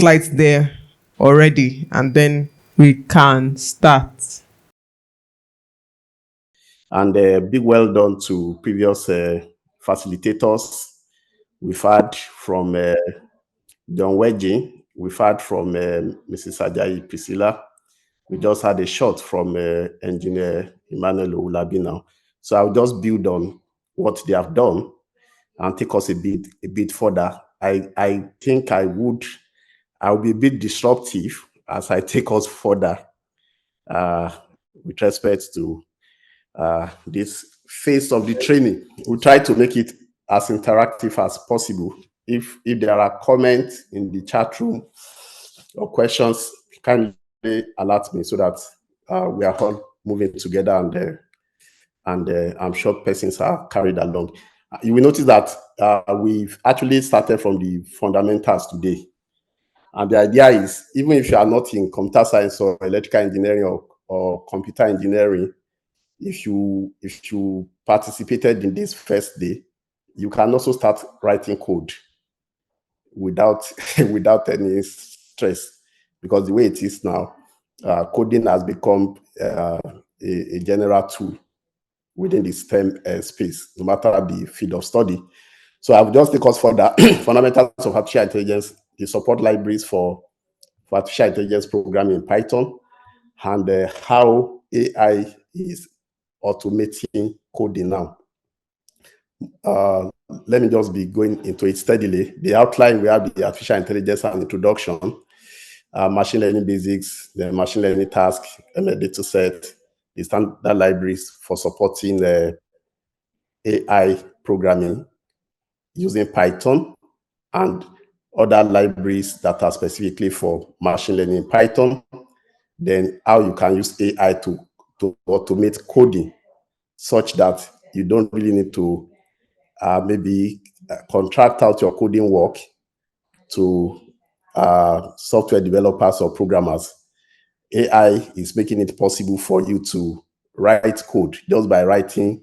slides there already, and then we can start. And big well done to previous facilitators. We've had from John Wedging, we've had from Mrs. Ajayi Priscilla. We just had a shot from Engineer Emmanuel Ulabi now. So I'll just build on what they have done and take us a bit further. I think I'll be a bit disruptive as I take us further with respect to this phase of the training. We'll try to make it as interactive as possible. If there are comments in the chat room or questions, kindly alert me so that we are all moving together, and I'm sure persons are carried along. You will notice that we've actually started from the fundamentals today. And the idea is, even if you are not in computer science or electrical engineering or computer engineering, if you participated in this first day, you can also start writing code without without any stress, because the way it is now, coding has become a general tool within the STEM space, no matter the field of study. So I've just take us for the fundamentals of artificial intelligence, the support libraries for artificial intelligence programming in Python, and how AI is automating coding now. Let me just be going into it steadily. The outline, we have the artificial intelligence and introduction, machine learning basics, the machine learning task, ML data set, the standard libraries for supporting AI programming using Python, and other libraries that are specifically for machine learning in Python. Then how you can use AI to automate coding such that you don't really need to maybe contract out your coding work to software developers or programmers. AI is making it possible for you to write code just by writing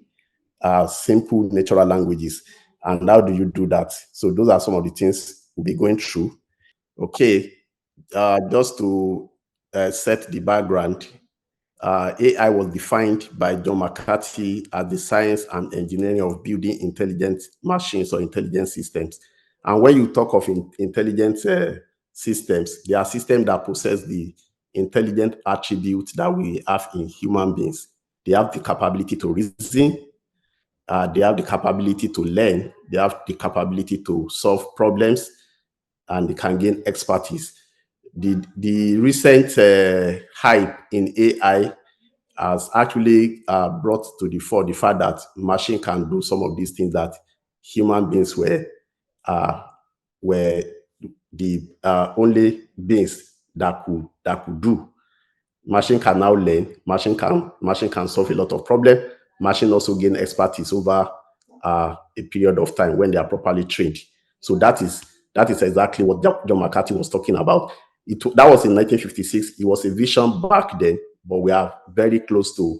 simple natural languages. And how do you do that? So those are some of the things we'll be going through. Okay, just to set the background, AI was defined by John McCarthy as the science and engineering of building intelligent machines or intelligent systems. And when you talk of intelligent systems, they are systems that possess the intelligent attributes that we have in human beings. They have the capability to reason, they have the capability to learn, they have the capability to solve problems, and they can gain expertise. The recent hype in AI has actually brought to the fore the fact that machine can do some of these things that human beings were the only beings that could do. Machine can now learn. Machine can solve a lot of problems. Machine also gain expertise over a period of time when they are properly trained. So that is exactly what John McCarthy was talking about. That was in 1956. It was a vision back then, but we are very close to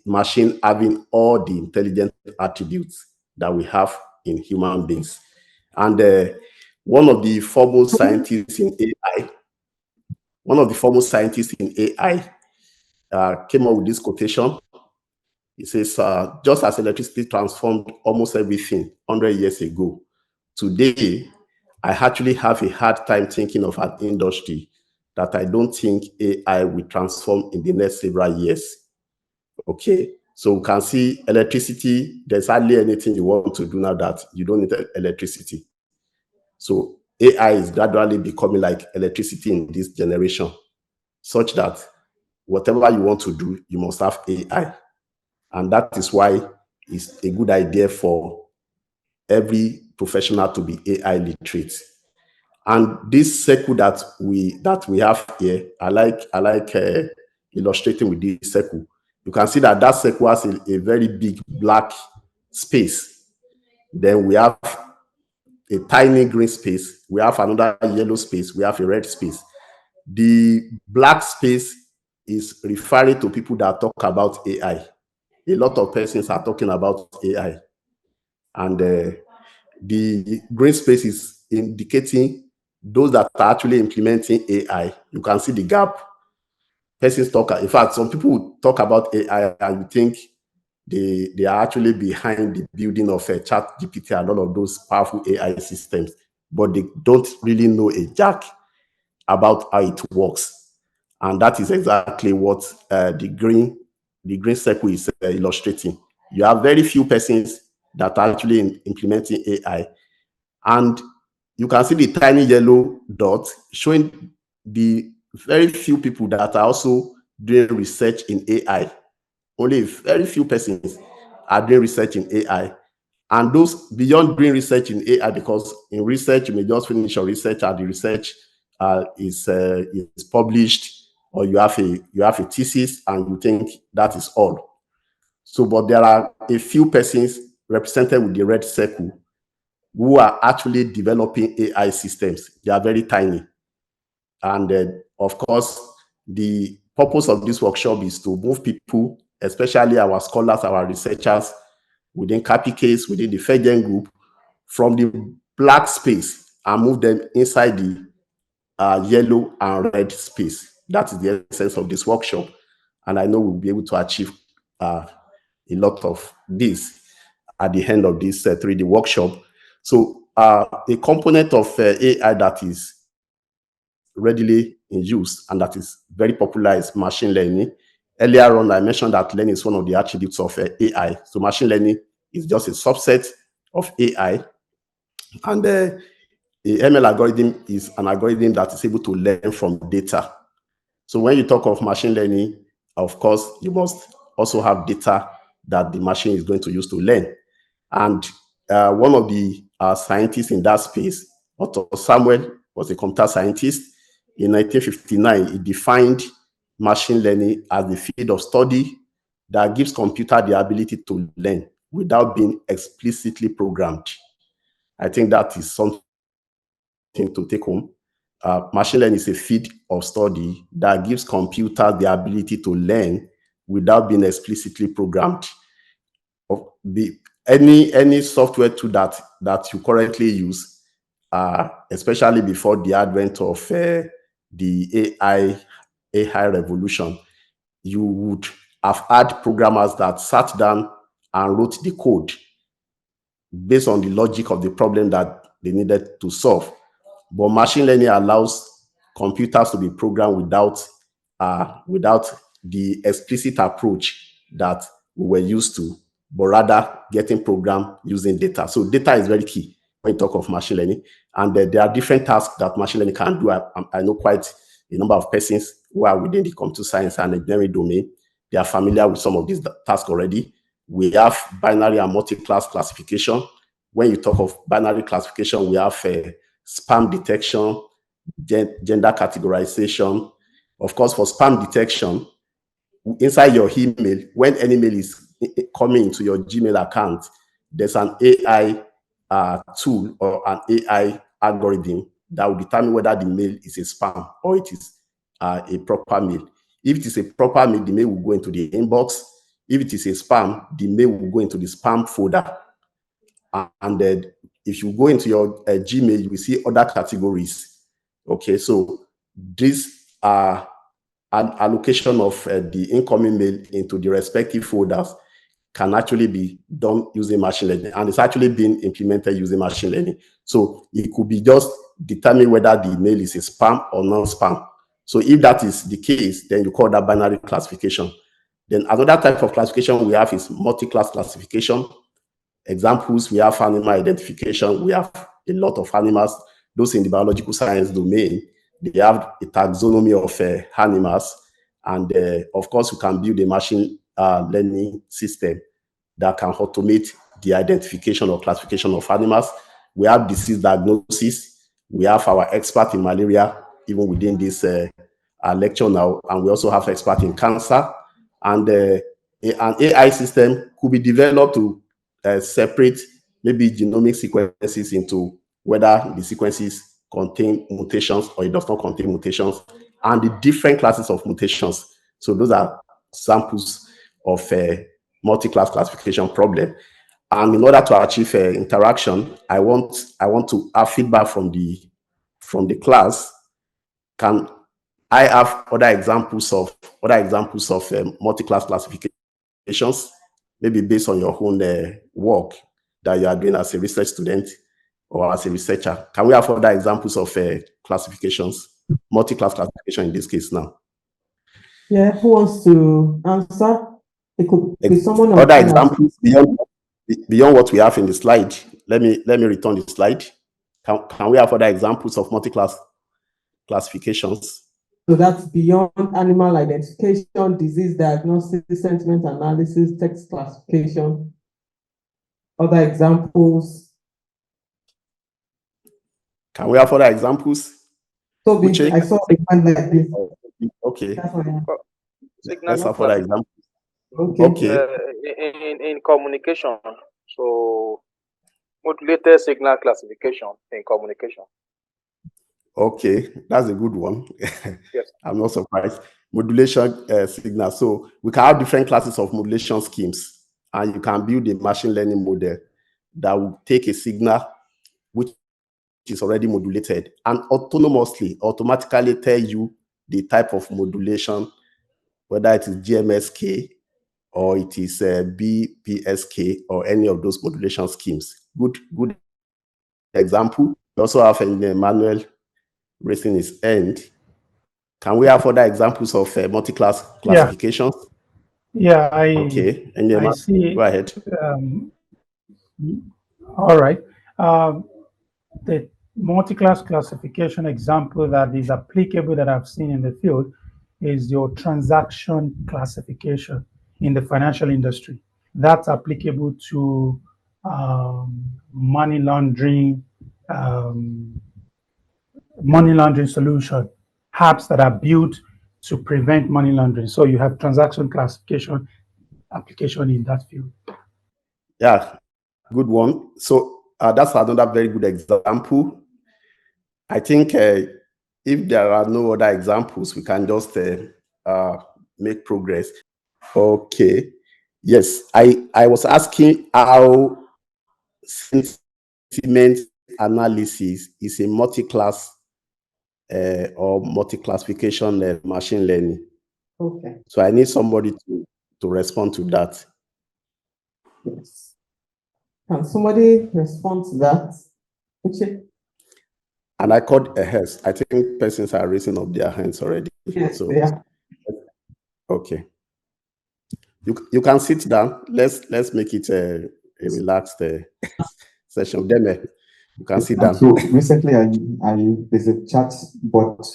machine having all the intelligent attributes that we have in human beings. And one of the foremost scientists in AI came up with this quotation. He says, just as electricity transformed almost everything 100 years ago, today, I actually have a hard time thinking of an industry that I don't think AI will transform in the next several years. Okay, so we can see electricity, there's hardly anything you want to do now that you don't need electricity. So AI is gradually becoming like electricity in this generation, such that whatever you want to do, you must have AI. And that is why it's a good idea for every professional to be AI literate. And this circle that we have here, I like illustrating with this circle. You can see that circle has a very big black space. Then we have a tiny green space. We have another yellow space. We have a red space. The black space is referring to people that talk about AI. A lot of persons are talking about AI. And the green space is indicating those that are actually implementing AI, you can see the gap. Persons talk, in fact, some people talk about AI and you think they are actually behind the building of a chat GPT and all of those powerful AI systems, but they don't really know a jack about how it works. And that is exactly what the green circle is illustrating. You have very few persons that are actually implementing AI, and you can see the tiny yellow dot showing the very few people that are also doing research in AI. Only very few persons are doing research in AI. And those beyond doing research in AI, because in research, you may just finish your research and the research is published, or you have a thesis and you think that is all. So, but there are a few persons represented with the red circle who are actually developing AI systems. They are very tiny. And of course, the purpose of this workshop is to move people, especially our scholars, our researchers within CAPI within the FEDGEN group, from the black space and move them inside the yellow and red space. That is the essence of this workshop. And I know we'll be able to achieve a lot of this at the end of this 3D workshop. So a component of AI that is readily in use and that is very popular is machine learning. Earlier on, I mentioned that learning is one of the attributes of AI. So machine learning is just a subset of AI. And the ML algorithm is an algorithm that is able to learn from data. So when you talk of machine learning, of course, you must also have data that the machine is going to use to learn. And one of the scientists in that space, Otto Samuel, was a computer scientist. In 1959, he defined machine learning as the field of study that gives computer the ability to learn without being explicitly programmed. I think that is something to take home. Machine learning is a field of study that gives computers the ability to learn without being explicitly programmed. Of the any software tool that you currently use, especially before the advent of the AI revolution, you would have had programmers that sat down and wrote the code based on the logic of the problem that they needed to solve. But machine learning allows computers to be programmed without the explicit approach that we were used to, but rather getting programmed using data. So data is very key when you talk of machine learning. And there are different tasks that machine learning can do. I know quite a number of persons who are within the computer science and engineering domain. They are familiar with some of these tasks already. We have binary and multi-class classification. When you talk of binary classification, we have spam detection, gender categorization. Of course, for spam detection, inside your email, when any mail is coming into your Gmail account, there's an AI tool or an AI algorithm that will determine whether the mail is a spam or it is a proper mail. If it is a proper mail, the mail will go into the inbox. If it is a spam, the mail will go into the spam folder. And then if you go into your Gmail, you will see other categories. Okay, so these are an allocation of the incoming mail into the respective folders can actually be done using machine learning, and it's actually being implemented using machine learning. So it could be just determine whether the mail is a spam or non-spam. So if that is the case, then you call that binary classification. Then another type of classification we have is multi-class classification. Examples, we have animal identification. We have a lot of animals. Those in the biological science domain, they have a taxonomy of animals. And of course, you can build a machine learning system that can automate the identification or classification of animals. We have disease diagnosis. We have our expert in malaria, even within this lecture now. And we also have expert in cancer. And an AI system could be developed to separate maybe genomic sequences into whether the sequences contain mutations or it does not contain mutations, and the different classes of mutations. So those are samples of a multi-class classification problem. And in order to achieve interaction, I want to have feedback from the from the class, can I have other examples of multi-class classifications, maybe based on your own work that you are doing as a research student or as a researcher? Can we have other examples of classifications, multi-class classification in this case now? Yeah, who wants to answer? It could be someone on Other as examples beyond what we have in the slide. Let me return the slide. Can we have other examples of multi-class classifications? So that's beyond animal identification, disease diagnosis, sentiment analysis, text classification. Other examples. Can we have other examples? Toby, I saw a hand like this. Okay. Signal Let's have other examples. Okay. In communication. So modulated signal classification in communication. Okay, that's a good one. Yes. I'm not surprised. Modulation signal. So we can have different classes of modulation schemes, and you can build a machine learning model that will take a signal which is already modulated and automatically tell you the type of modulation, whether it is GMSK or it is BPSK or any of those modulation schemes. Good example. We also have Emmanuel raising his hand. Can we have other examples of multi-class classifications? Yeah, Okay. I see. Go ahead. All right. The multi-class classification example that is applicable that I've seen in the field is your transaction classification in the financial industry. That's applicable to money laundering solution, apps that are built to prevent money laundering. So you have transaction classification application in that field. Yeah, good one. So that's another very good example. I think if there are no other examples, we can just make progress. Okay. Yes, I was asking how sentiment analysis is a multi-class or multi-classification machine learning. Okay. So I need somebody to respond to that. Yes. Can somebody respond to that? Okay. And I called a yes. I think persons are raising up their hands already. Yes, So they are. okay. You can sit down. Let's make it a relaxed session. Then you can sit down. So recently, there's a chat bot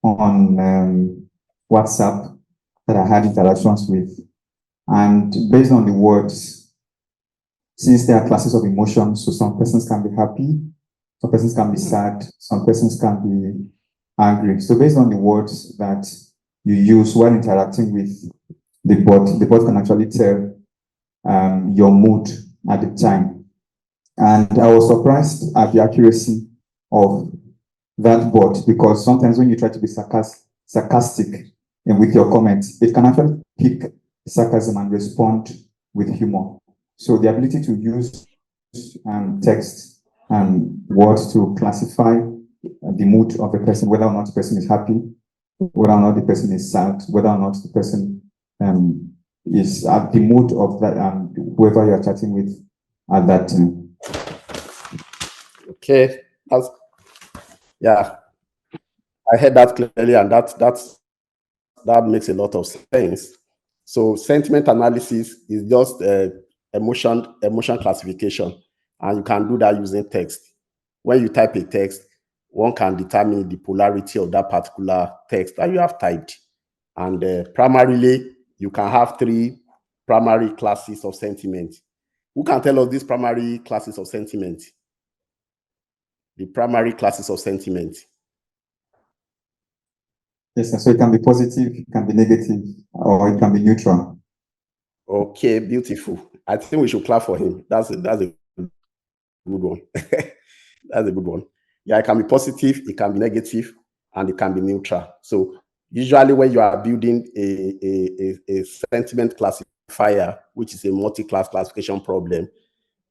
on WhatsApp that I had interactions with, and based on the words, since there are classes of emotions, so some persons can be happy, some persons can be sad, some persons can be angry. So based on the words that you use while interacting with the bot can actually tell your mood at the time. And I was surprised at the accuracy of that bot, because sometimes when you try to be sarcastic and with your comments, it can actually pick sarcasm and respond with humor. So the ability to use text and words to classify the mood of a person, whether or not the person is happy, whether or not the person is sad, whether or not the person is at the mood of that whoever you are chatting with at that time. Okay. Yeah. I heard that clearly, and that makes a lot of sense. So sentiment analysis is just emotion classification, and you can do that using text. When you type a text, one can determine the polarity of that particular text that you have typed. And primarily, you can have 3 primary classes of sentiment. Who can tell us these primary classes of sentiment? The primary classes of sentiment. Yes, so it can be positive, it can be negative, or it can be neutral. Okay, beautiful. I think we should clap for him. That's a good one. That's a good one. Yeah, it can be positive, it can be negative, and it can be neutral. So usually when you are building a sentiment classifier, which is a multi-class classification problem,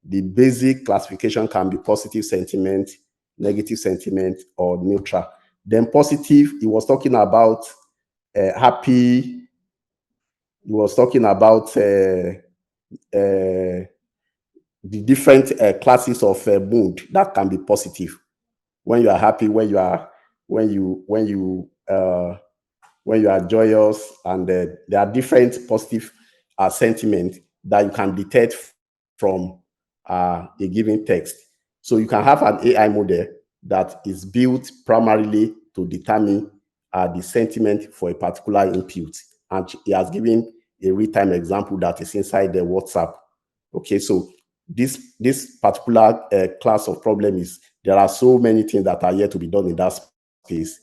the basic classification can be positive sentiment, negative sentiment, or neutral. Then positive, he was talking about happy. He was talking about the different classes of mood that can be positive. When you are happy, when you are joyous, and there are different positive sentiment that you can detect from a given text. So you can have an AI model that is built primarily to determine the sentiment for a particular input. And he has given a real-time example that is inside the WhatsApp. Okay, so this particular class of problem is, there are so many things that are yet to be done in that space.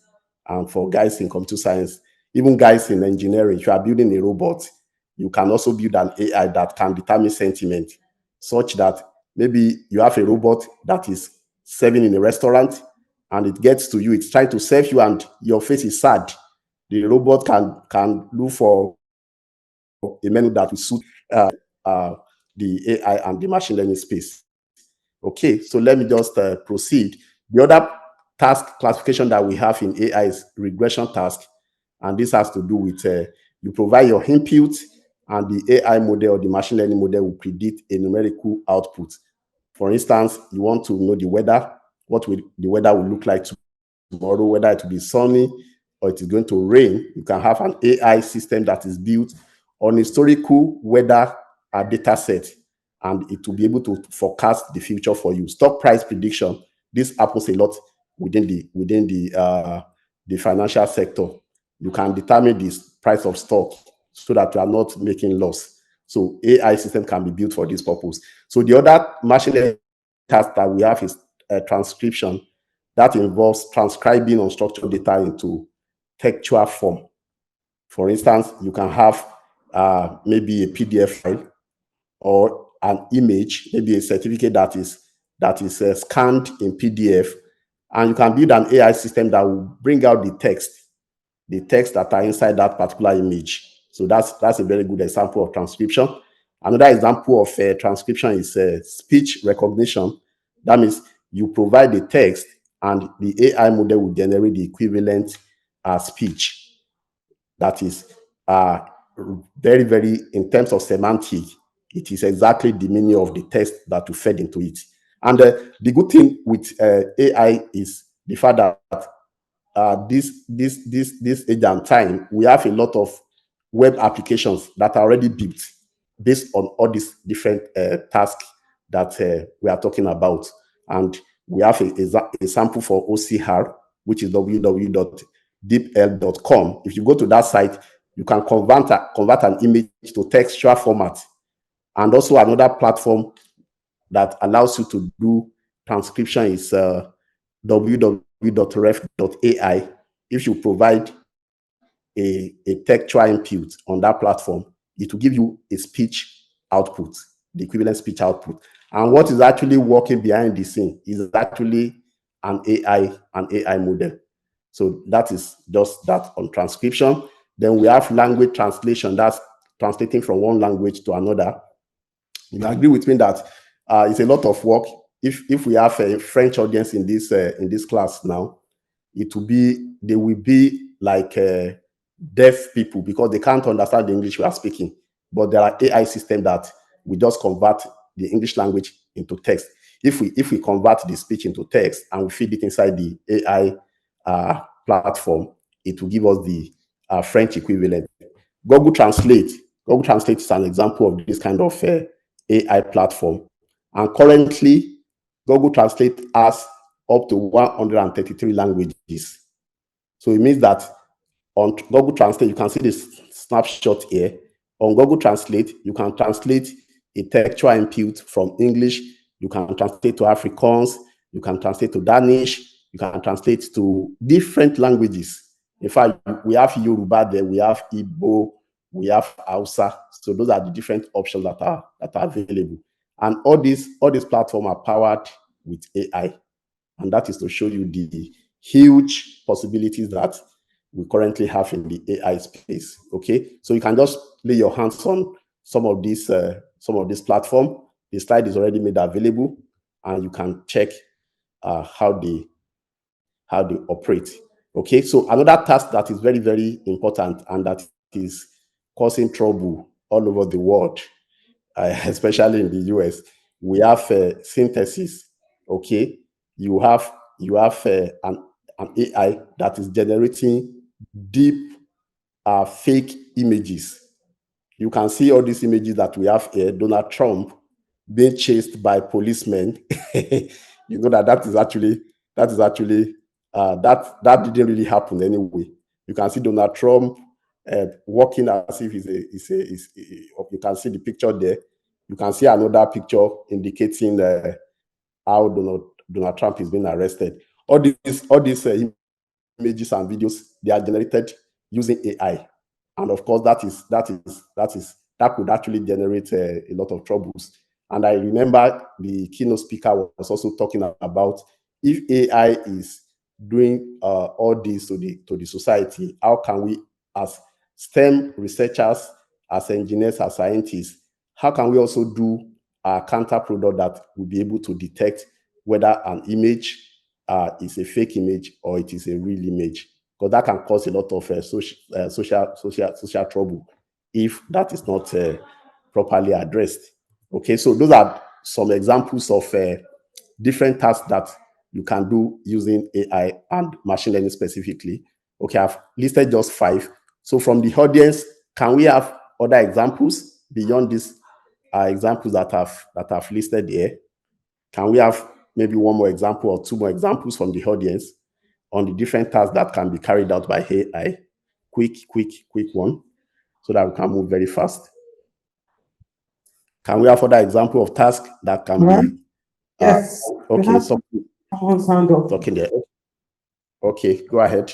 And for guys in computer science, even guys in engineering, if you are building a robot, you can also build an AI that can determine sentiment, such that maybe you have a robot that is serving in a restaurant, and it gets to you, it's trying to serve you, and your face is sad. The robot can look for a menu that will suit the AI and the machine learning space. Okay, so let me just proceed. The other task classification that we have in AI is regression task, and this has to do with you provide your input, and the AI model or the machine learning model will predict a numerical output. For instance, you want to know the weather, what will the weather will look like tomorrow, whether it will be sunny or it is going to rain. You can have an AI system that is built on historical weather data set, and it will be able to forecast the future for you. Stock price prediction. This happens a lot within the financial sector. You can determine this price of stock so that you are not making loss. So AI system can be built for this purpose. So the other machine learning task that we have is transcription. That involves transcribing unstructured data into textual form. For instance, you can have maybe a PDF file or an image, maybe a certificate that is scanned in PDF, and you can build an AI system that will bring out the text that are inside that particular image. So that's a very good example of transcription. Another example of transcription is speech recognition. That means you provide the text, and the AI model will generate the equivalent speech. That is very, very, in terms of semantic, it is exactly the meaning of the text that you fed into it. And the good thing with AI is the fact that this age and time, we have a lot of web applications that are already built based on all these different tasks that we are talking about. And we have a sample for OCR, which is www.deepl.com. If you go to that site, you can convert an image to textual format. And also another platform that allows you to do transcription is www.ref.ai. If you provide a textual input on that platform, it will give you a speech output, the equivalent speech output. And what is actually working behind the scene is actually an AI model. So that is just that on transcription. Then we have language translation, that's translating from one language to another. You agree with me that it's a lot of work. If we have a French audience in this class now, they will be like deaf people, because they can't understand the English we are speaking. But there are AI systems that we just convert the English language into text. If we convert the speech into text and we feed it inside the AI platform, it will give us the French equivalent. Google Translate. Google Translate is an example of this kind of AI platform. And currently, Google Translate has up to 133 languages. So it means that on Google Translate, you can see this snapshot here. On Google Translate, you can translate a textual input from English. You can translate to Afrikaans. You can translate to Danish. You can translate to different languages. In fact, we have Yoruba there, we have Igbo, we have Hausa. So those are the different options that are available. And all these platforms are powered with AI. And that is to show you the huge possibilities that we currently have in the AI space. Okay, so you can just lay your hands on some of these platforms. The slide is already made available, and you can check how they operate. Okay, so another task that is very, very important and that is causing trouble all over the world, especially in the US, we have synthesis. Okay, you have an AI that is generating deep fake images. You can see all these images that we have here. Donald Trump being chased by policemen. You know that is actually that didn't really happen anyway. You can see Donald Trump walking as if you can see the picture there. You can see another picture indicating how Donald Trump is being arrested. All these images and videos, they are generated using AI, and of course that could actually generate a lot of troubles. And I remember the keynote speaker was also talking about, if AI is doing all this to the society, how can we, as STEM researchers, as engineers, as scientists, how can we also do a counter product that will be able to detect whether an image is a fake image or it is a real image? Because that can cause a lot of social trouble if that is not properly addressed. Okay, so those are some examples of different tasks that you can do using AI and machine learning specifically. Okay, I've listed just 5. So from the audience, can we have other examples beyond these examples that I've listed here? Can we have maybe one more example or 2 more examples from the audience on the different tasks that can be carried out by AI? Quick one, so that we can move very fast. Can we have other example of tasks that can be? Yes. Okay, so Sound up. talking there. Okay, go ahead.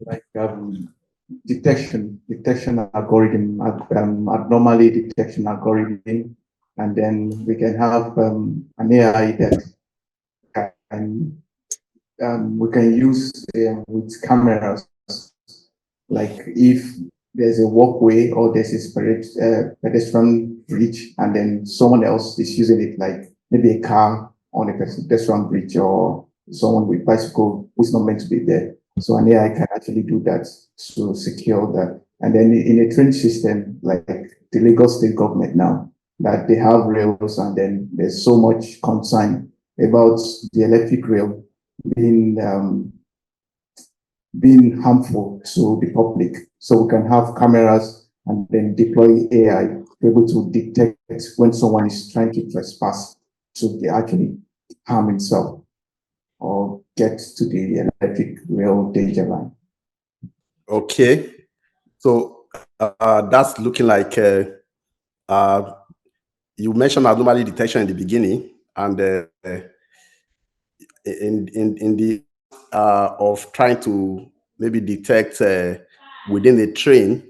Like detection algorithm, abnormality detection algorithm, and then we can have an AI that can we can use with cameras. Like if there's a walkway or there's a pedestrian bridge, and then someone else is using it, like maybe a car on a pedestrian bridge or someone with bicycle who's not meant to be there. So an AI can actually do that to secure that. And then in a train system, like the Lagos state government now, that they have rails, and then there's so much concern about the electric rail being harmful to the public. So we can have cameras and then deploy AI to be able to detect when someone is trying to trespass, so they actually harm himself or get to the electric rail danger line. Okay, so that's looking like you mentioned anomaly detection in the beginning, and in the of trying to maybe detect within a train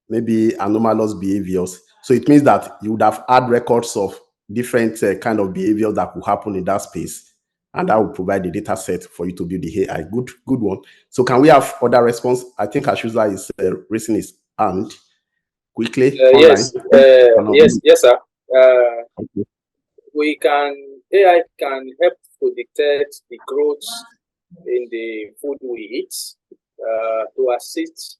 maybe anomalous behaviors. So it means that you would have had records of different kind of behavior that could happen in that space, and that will provide the data set for you to build the AI. Good one. So can we have other response? I think Ashuza is raising his hand quickly online. Yes, sir. We can AI can help to detect the growth in the food we eat, to assist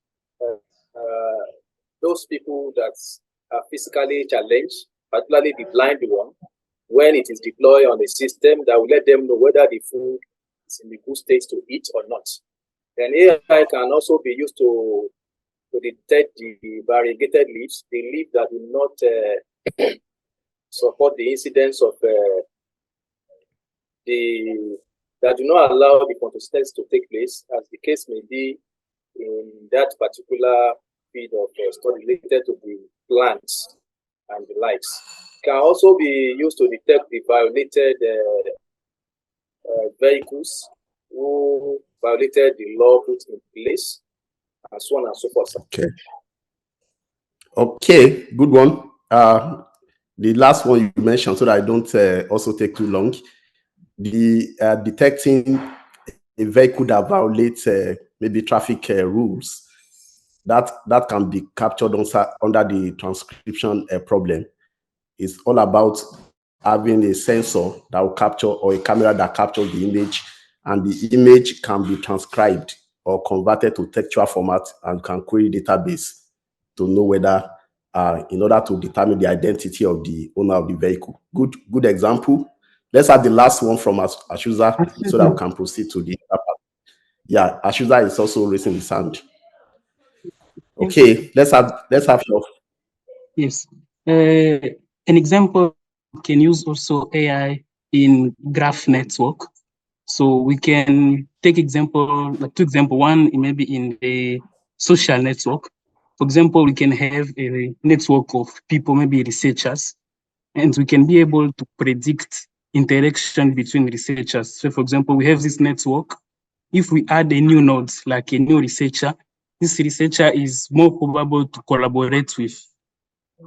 those people that are physically challenged, particularly the blind one, when it is deployed on a system that will let them know whether the food is in a good state to eat or not. Then AI can also be used to detect the variegated leaves, the leaf that do not support the incidence of that do not allow the photosynthesis to take place, as the case may be in that particular field of study related to the plants and the likes. Can also be used to detect the violated vehicles who violated the law put in place, and so on and so forth. Okay, good one. The last one you mentioned, so that I don't also take too long, the detecting a vehicle that violates maybe traffic rules, that can be captured under the transcription problem. It's all about having a sensor that will capture, or a camera that captures the image, and the image can be transcribed or converted to textual format and can query database to know whether, in order to determine the identity of the owner of the vehicle. Good example. Let's have the last one from Ashuza so that we can proceed to the other part. Yeah, Ashuza is also raising his hand. Okay, let's have your. Yes. An example can use also AI in graph network. So we can take example, like two example, one maybe in the social network. For example, we can have a network of people, maybe researchers, and we can be able to predict interaction between researchers. So for example, we have this network. If we add a new node, like a new researcher, this researcher is more probable to collaborate with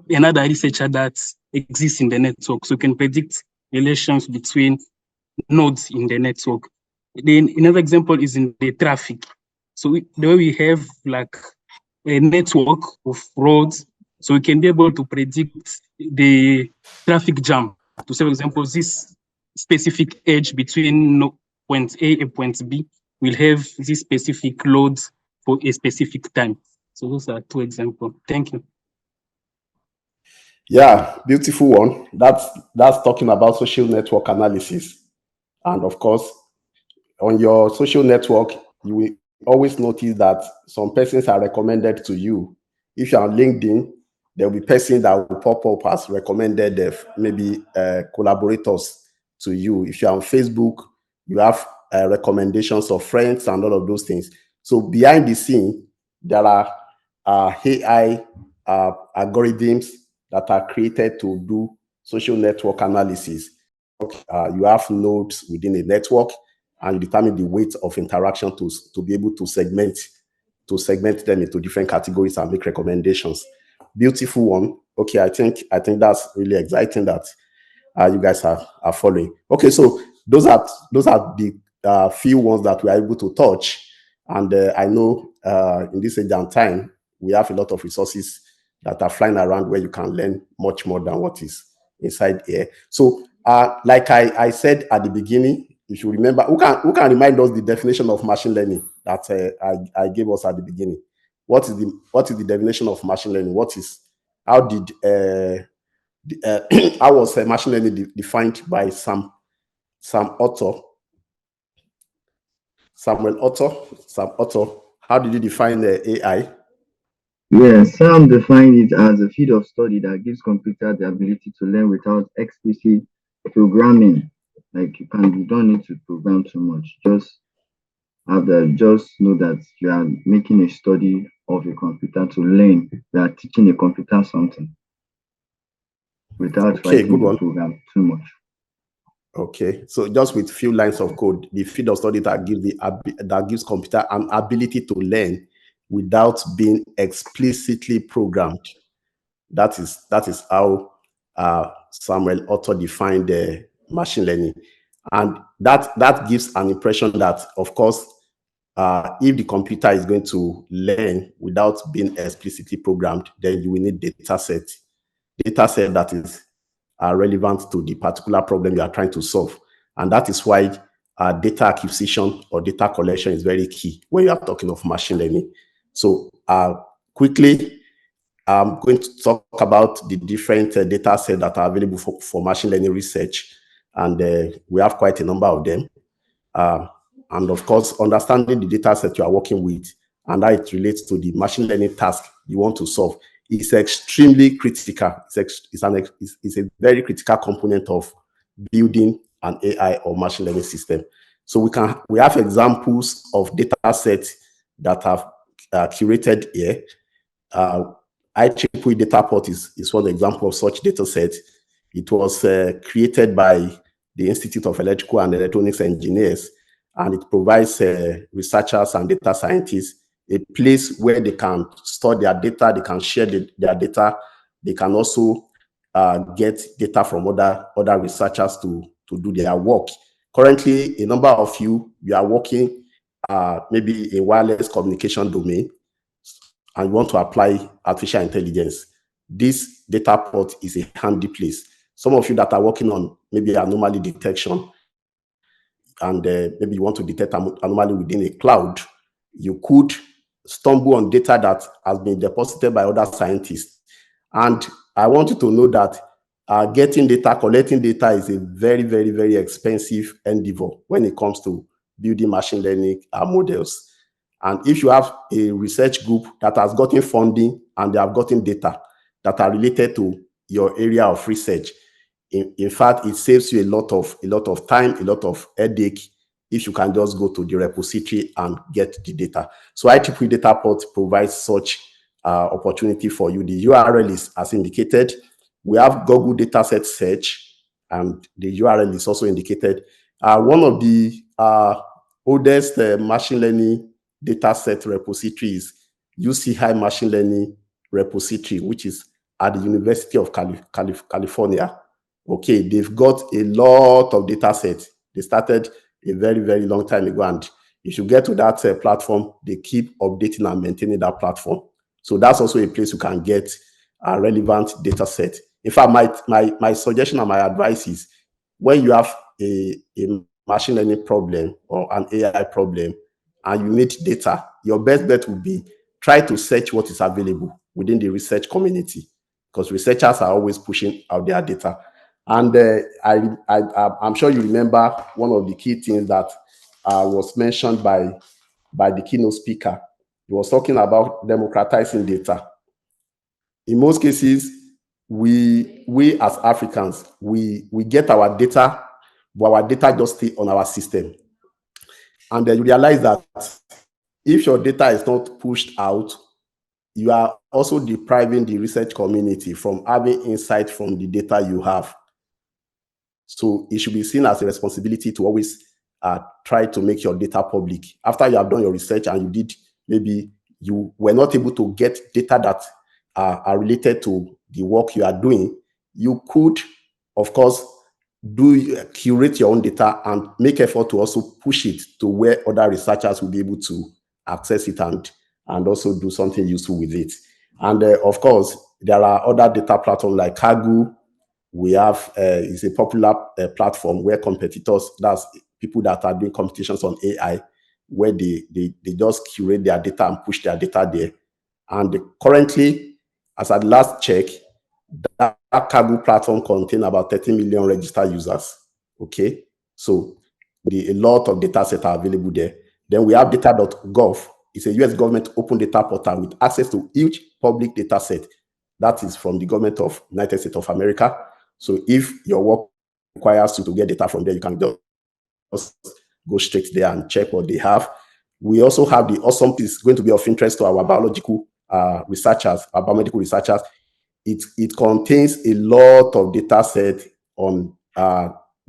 another researcher that exists in the network. So we can predict relations between nodes in the network. Then another example is in the traffic. So the way we have like a network of roads, so we can be able to predict the traffic jam. To say, for example, this specific edge between point A and point B will have this specific load for a specific time. So those are two examples. Thank you. Yeah, beautiful one. That's talking about social network analysis. And of course, on your social network, you will always notice that some persons are recommended to you. If you're on LinkedIn, there will be persons that will pop up as recommended, maybe collaborators to you. If you're on Facebook, you have recommendations of friends and all of those things. So behind the scene, there are AI algorithms that are created to do social network analysis. You have nodes within a network, and you determine the weight of interaction to be able to segment them into different categories and make recommendations. Beautiful one. Okay, I think that's really exciting that you guys are following. Okay, so those are the few ones that we are able to touch, and I know in this age and time we have a lot of resources that are flying around where you can learn much more than what is inside here. So, like I said at the beginning, you should remember, who can remind us the definition of machine learning that I gave us at the beginning? What is the definition of machine learning? How was machine learning defined by Samuel Otto? How did you define the AI? Yes, Sam defined it as a field of study that gives computer the ability to learn without explicit programming. Like you don't need to program too much. Just know that you are making a study of a computer to learn. You are teaching a computer something without Okay, writing good the one. program too much. Okay, so just with few lines of code, the field of study that gives computer an ability to learn without being explicitly programmed. That is how Samuel Otto defined machine learning, and that gives an impression that, of course, if the computer is going to learn without being explicitly programmed, then you will need data set that is relevant to the particular problem you are trying to solve. And that is why data acquisition or data collection is very key when you are talking of machine learning. So quickly, I'm going to talk about the different data sets that are available for machine learning research. And we have quite a number of them. And of course, understanding the data set you are working with and how it relates to the machine learning task you want to solve is extremely critical. It's a very critical component of building an AI or machine learning system. So we have examples of data sets that have curated here. IEEE data port is one example of such data set. It was created by the Institute of Electrical and Electronics Engineers, and it provides researchers and data scientists a place where they can store their data, they can share their data, they can also get data from other researchers to do their work. Currently, a number of you are working maybe in wireless communication domain, and you want to apply artificial intelligence. This data port is a handy place. some of you that are working on maybe anomaly detection, and maybe you want to detect anomaly within a cloud, you could stumble on data that has been deposited by other scientists. And I want you to know that getting data, collecting data is a very, very, very expensive endeavor when it comes to building machine learning models. And if you have a research group that has gotten funding and they have gotten data that are related to your area of research, in fact, it saves you a lot of time, a lot of headache if you can just go to the repository and get the data. So IEEE Dataport provides such opportunity for you. The URL is as indicated. We have Google Dataset Search, and the URL is also indicated. One of the oldest machine learning dataset repositories, UCI Machine Learning Repository, which is at the University of California. Okay, they've got a lot of data sets. They started a very, very long time ago, and if you get to that platform, they keep updating and maintaining that platform. So that's also a place you can get a relevant data set. In fact, my suggestion and my advice is when you have a machine learning problem or an AI problem and you need data, your best bet would be try to search what is available within the research community, because researchers are always pushing out their data. And I'm sure you remember one of the key things that was mentioned by the keynote speaker. He was talking about democratizing data. In most cases, we as Africans, we get our data, but our data just stay on our system. And then you realize that if your data is not pushed out, you are also depriving the research community from having insight from the data you have. So it should be seen as a responsibility to always try to make your data public. After you have done your research and maybe you were not able to get data that are related to the work you are doing, you could, of course, curate your own data and make effort to also push it to where other researchers will be able to access it and also do something useful with it. And of course, there are other data platforms like Kaggle. We have is a popular platform where competitors, that's people that are doing competitions on AI, where they just curate their data and push their data there. And currently, as at last check, that Kaggle platform contains about 30 million registered users. Okay, so a lot of data sets are available there. Then we have data.gov. It's a US government open data portal with access to each public data set that is from the government of United States of America. So if your work requires you to get data from there, you can just go straight there and check what they have. We also have the awesome piece going to be of interest to our biological researchers, our biomedical researchers. It contains a lot of data set on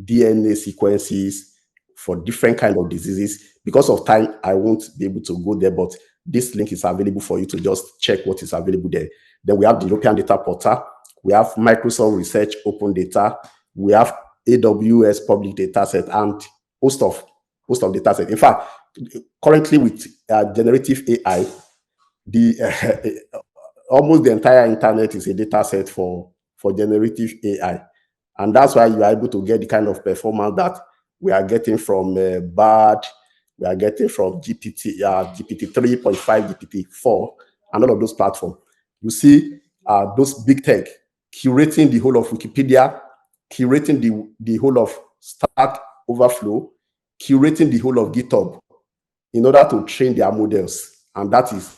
DNA sequences for different kinds of diseases. Because of time, I won't be able to go there, but this link is available for you to just check what is available there. Then we have the European Data Portal. We have Microsoft Research Open Data. We have AWS Public Data Set and host of data set. In fact, currently with generative AI, almost the entire internet is a data set for generative AI. And that's why you are able to get the kind of performance that we are getting from BARD, we are getting from GPT 3.5, GPT 4, and all of those platforms. You see those big tech curating the whole of Wikipedia, curating the whole of Stack Overflow, curating the whole of GitHub in order to train their models. And that is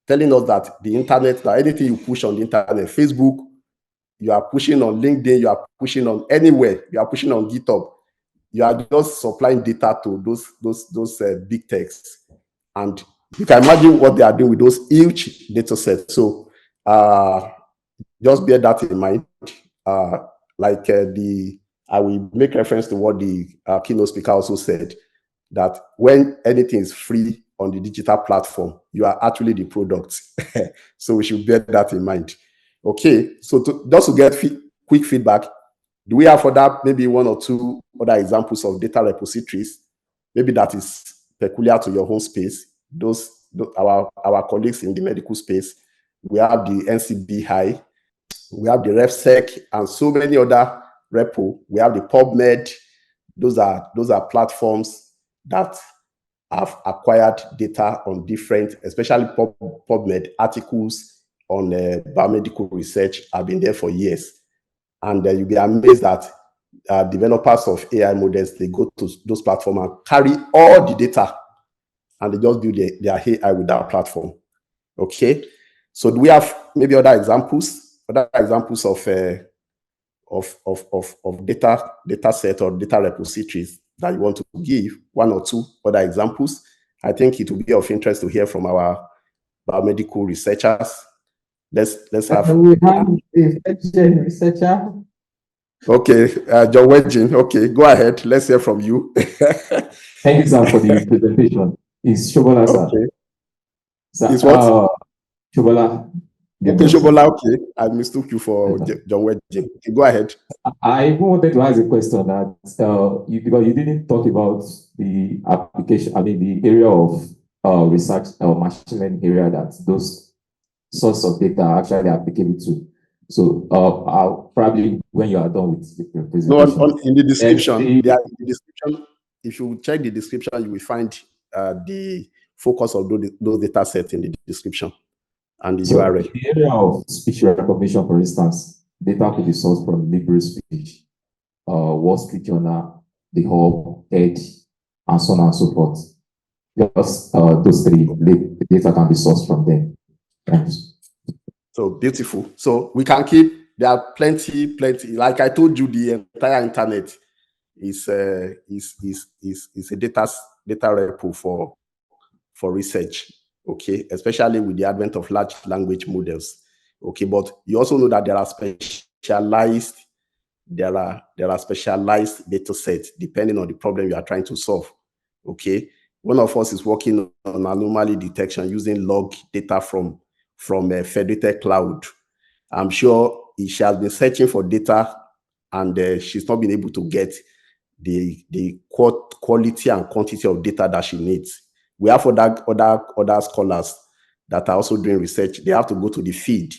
telling us that the internet, that anything you push on the internet, Facebook, you are pushing on LinkedIn, you are pushing on anywhere, you are pushing on GitHub, you are just supplying data to those big techs. And you can imagine what they are doing with those huge data sets. So just bear that in mind. I will make reference to what the keynote speaker also said, that when anything is free on the digital platform, you are actually the product. So we should bear that in mind. Okay, so just to get quick feedback, do we have maybe one or two other examples of data repositories, maybe that is peculiar to your home space? Our colleagues in the medical space, we have the NCBI, we have the RefSec, and so many other repo. We have the PubMed. Those are platforms that have acquired data on different, especially PubMed articles on biomedical research have been there for years. And you'll be amazed that developers of AI models, they go to those platforms and carry all the data and they just build their AI with that platform. Okay. So do we have maybe other examples of data set or data repositories that you want to give? One or two other examples. I think it will be of interest to hear from our biomedical researchers. Let's have. We have a researcher. Okay, John Wedgin. Okay, go ahead. Let's hear from you. Thank you, sir, for the presentation. It's Shobola, sir. Okay. Sir, It's what? Shobola. Okay, Shobola. Okay, I mistook you for John Wedgin. Okay, go ahead. I wanted to ask a question that because you didn't talk about the application, I mean, the area of research or machine learning area that those source of data are actually applicable to. So I'll probably, when you are done with the presentation. No, in the description, if you check the description, you will find the focus of those data sets in the description and the URL. In the area of speech recognition, for instance, data could be sourced from Libre Speech, Wall Street Journal, The Hub, Edge, and so on and so forth. Just those three, the data can be sourced from them. Thanks. So beautiful. So we can keep, there are plenty. Like I told you, the entire internet is a data repo for research. Okay, especially with the advent of large language models. Okay, but you also know that there are specialized data sets depending on the problem you are trying to solve. Okay, one of us is working on anomaly detection using log data from a federated cloud. I'm sure she has been searching for data and she's not been able to get the quality and quantity of data that she needs. We have other scholars that are also doing research. They have to go to the feed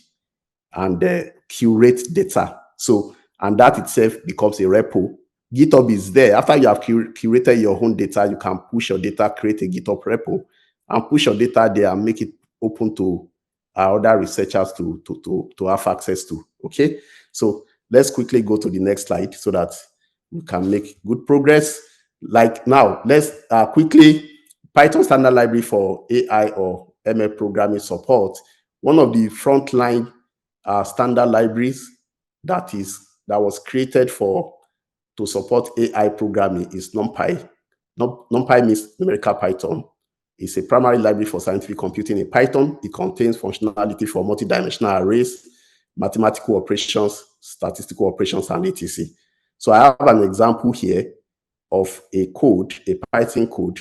and curate data. So, and that itself becomes a repo. GitHub is there. After you have curated your own data, you can push your data, create a GitHub repo, and push your data there and make it open to other researchers to have access to. Okay, so let's quickly go to the next slide so that we can make good progress. Like now, let's quickly, Python standard library for AI or ML programming support. One of the frontline standard libraries that was created to support AI programming is NumPy. NumPy means numerical Python. It's a primary library for scientific computing in Python. It contains functionality for multidimensional arrays, mathematical operations, statistical operations, and etc. So I have an example here of a Python code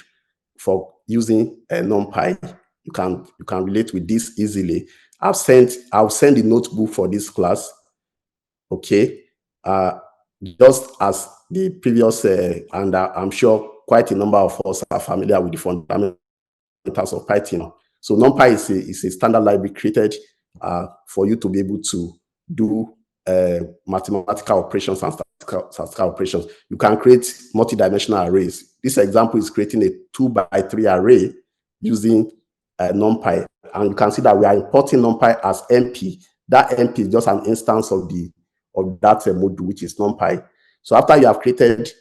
for using NumPy. You can relate with this easily. I'll send a notebook for this class. Okay, just as the previous, and I'm sure quite a number of us are familiar with the fundamentals of Python. So NumPy is a standard library created for you to be able to do mathematical operations and statistical operations. You can create multidimensional arrays. This example is creating a 2x3 array using NumPy, and you can see that we are importing NumPy as NP. That NP is just an instance of that module, which is NumPy. So after you have created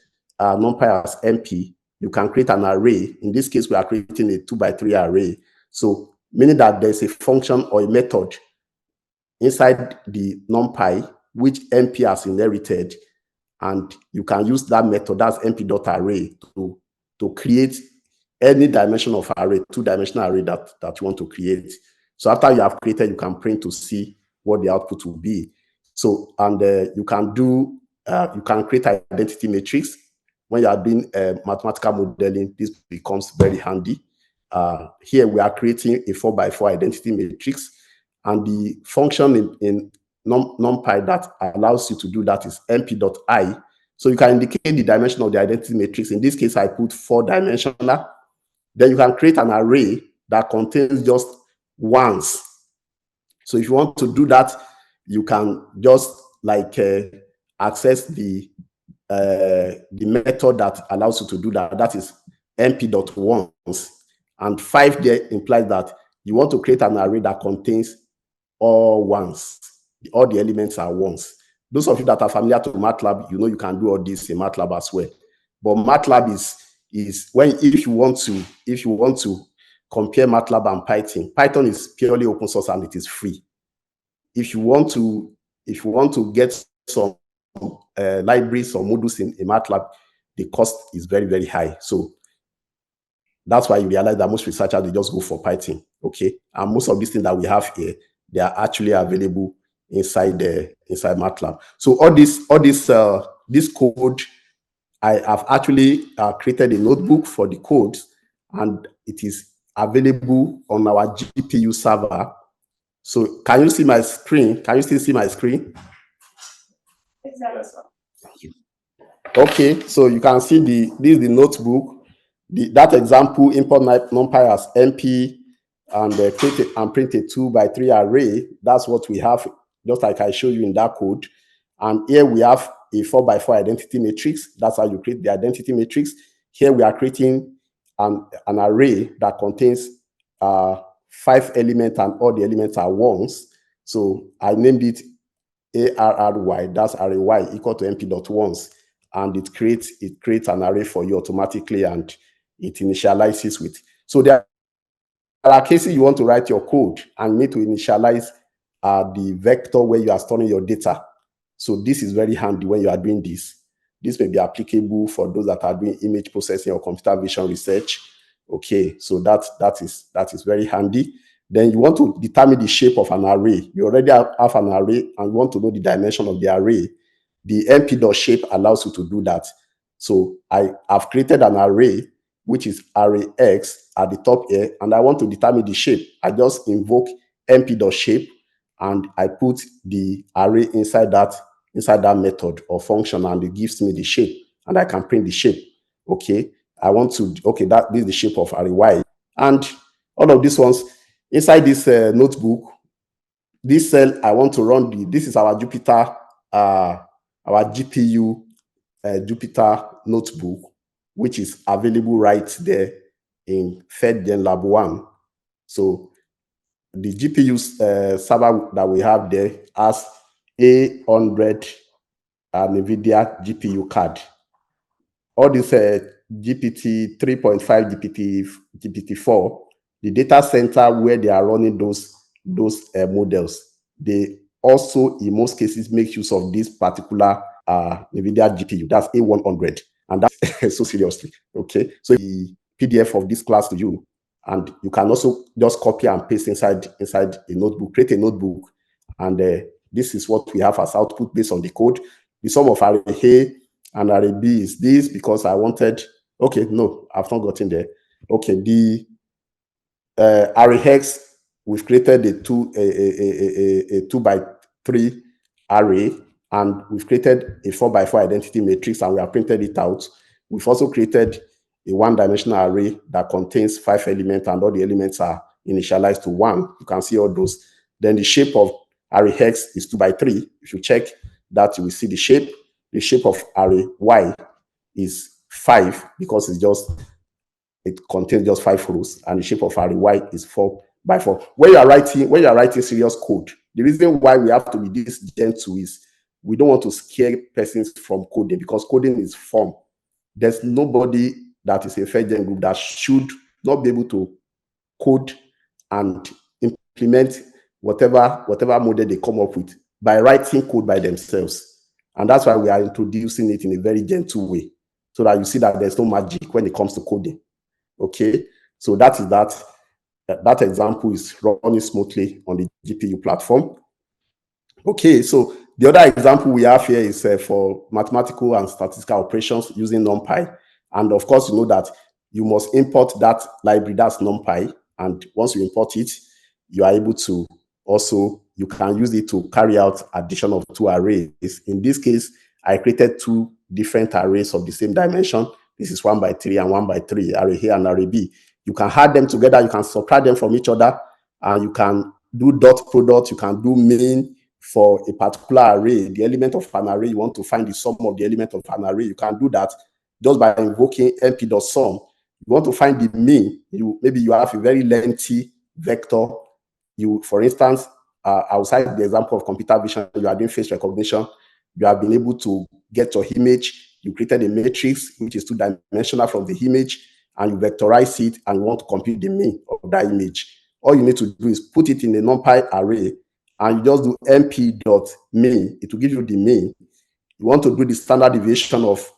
NumPy as NP, you can create an array. In this case, we are creating a 2x3 array. So meaning that there's a function or a method inside the NumPy which NP has inherited, and you can use that method, that's np.array, to create any dimension of array, two-dimensional array that you want to create. So after you have created, you can print to see what the output will be. So, and you can create identity matrix. When you are doing mathematical modeling, this becomes very handy. Here we are creating a 4x4 identity matrix, and the function in NumPy that allows you to do that is np.I. So you can indicate the dimension of the identity matrix. In this case, I put 4-dimensional. Then you can create an array that contains just ones. So if you want to do that, you can just like access the method that allows you to do that. That is np.ones. And 5 there implies that you want to create an array that contains all ones. All the elements are ones. Those of you that are familiar to MATLAB, you know you can do all this in MATLAB as well. But MATLAB is when if you want to compare MATLAB and Python is purely open source and it is free. If you want to get some libraries or modules in MATLAB, the cost is very, very high. So that's why you realize that most researchers, they just go for Python, okay? And most of these things that we have here, they are actually available inside MATLAB. So this code, I have actually created a notebook for the code, and it is available on our GPU server. So can you see my screen? Can you still see my screen? Yes, sir. Okay, so you can see this is the notebook. That example import numpy as np and create and print a 2x3 array. That's what we have, just like I showed you in that code. And here we have a 4x4 identity matrix. That's how you create the identity matrix. Here we are creating an array that contains 5 elements, and all the elements are ones. So I named it ARRY, that's array y equal to np.ones, and it creates an array for you automatically, and it initializes with. So there are cases you want to write your code and you need to initialize the vector where you are storing your data. So this is very handy when you are doing this. This may be applicable for those that are doing image processing or computer vision research. Okay, so that is very handy. Then you want to determine the shape of an array. You already have an array and you want to know the dimension of the array. The np.shape allows you to do that. So I have created an array, which is array x at the top here, and I want to determine the shape. I just invoke np.shape and I put the array inside that method or function, and it gives me the shape, and I can print the shape. Okay, this is the shape of array y, and all of these ones inside this notebook. This cell I want to run this is our Jupyter, our GPU Jupyter notebook, which is available right there in FedGen Lab 1. So the GPU server that we have there has A100 NVIDIA GPU card. All this GPT 3.5, GPT-4, the data center where they are running those models, they also in most cases make use of this particular NVIDIA GPU. That's A100, and that's so seriously. Okay, so the PDF of this class to you, and you can also just copy and paste inside a notebook, create a notebook, and this is what we have as output based on the code. The sum of array A and array B is this, because I wanted, okay, no, I've not gotten there. Okay, the array hex, we've created a 2x3 array, and we've created a 4x4 identity matrix, and we have printed it out. We've also created a one-dimensional array that contains 5 elements, and all the elements are initialized to 1. You can see all those. Then the shape of array hex is 2x3. If you check that, you will see the shape. The shape of array y is 5, because it contains just 5 rows, and the shape of array y is 4x4. When you are writing serious code, the reason why we have to be this gentle is we don't want to scare persons from coding, because coding is fun. There's nobody that is a FedGen group that should not be able to code and implement whatever model they come up with by writing code by themselves. And that's why we are introducing it in a very gentle way, so that you see that there's no magic when it comes to coding. Okay, so that is that example is running smoothly on the GPU platform. Okay, so the other example we have here is for mathematical and statistical operations using NumPy. And of course, you know that you must import that library, that's NumPy. And once you import it, you are able to also, you can use it to carry out addition of 2 arrays. In this case, I created 2 different arrays of the same dimension. This is 1x3 and 1x3, array A and array B. You can add them together, you can subtract them from each other, and you can do dot product, you can do main for a particular array, the element of an array, you want to find the sum of the element of an array, you can do that just by invoking np.sum. You want to find the mean, maybe you have a very lengthy vector. For instance, outside the example of computer vision, you are doing face recognition, you have been able to get your image, you created a matrix which is two-dimensional from the image, and you vectorize it, and you want to compute the mean of that image. All you need to do is put it in a NumPy array, and you just do np.mean. It will give you the mean. You want to do the standard deviation of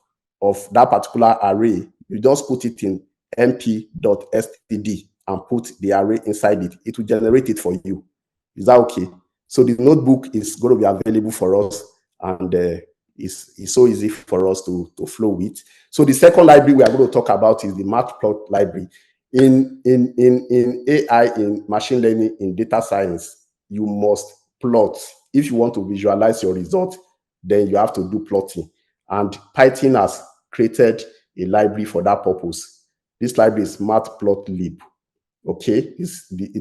that particular array, you just put it in np.std and put the array inside it. It will generate it for you. Is that okay? So the notebook is going to be available for us, and it's so easy for us to flow with. So the second library we are going to talk about is the matplot library. In AI, in machine learning, in data science, you must plot. If you want to visualize your result, then you have to do plotting. And Python has created a library for that purpose. This library is matplotlib. Okay, it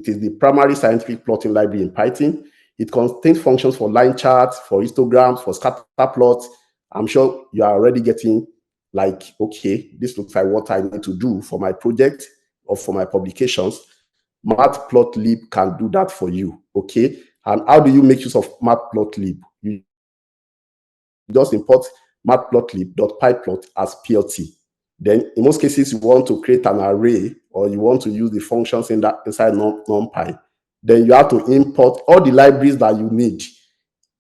is the primary scientific plotting library in Python. It contains functions for line charts, for histograms, for scatter plots. I'm sure you are already getting like, okay, this looks like what I need to do for my project or for my publications. Matplotlib can do that for you. Okay, and how do you make use of matplotlib? You just import matplotlib.pyplot as plt. Then in most cases, you want to create an array, or you want to use the functions inside NumPy. Then you have to import all the libraries that you need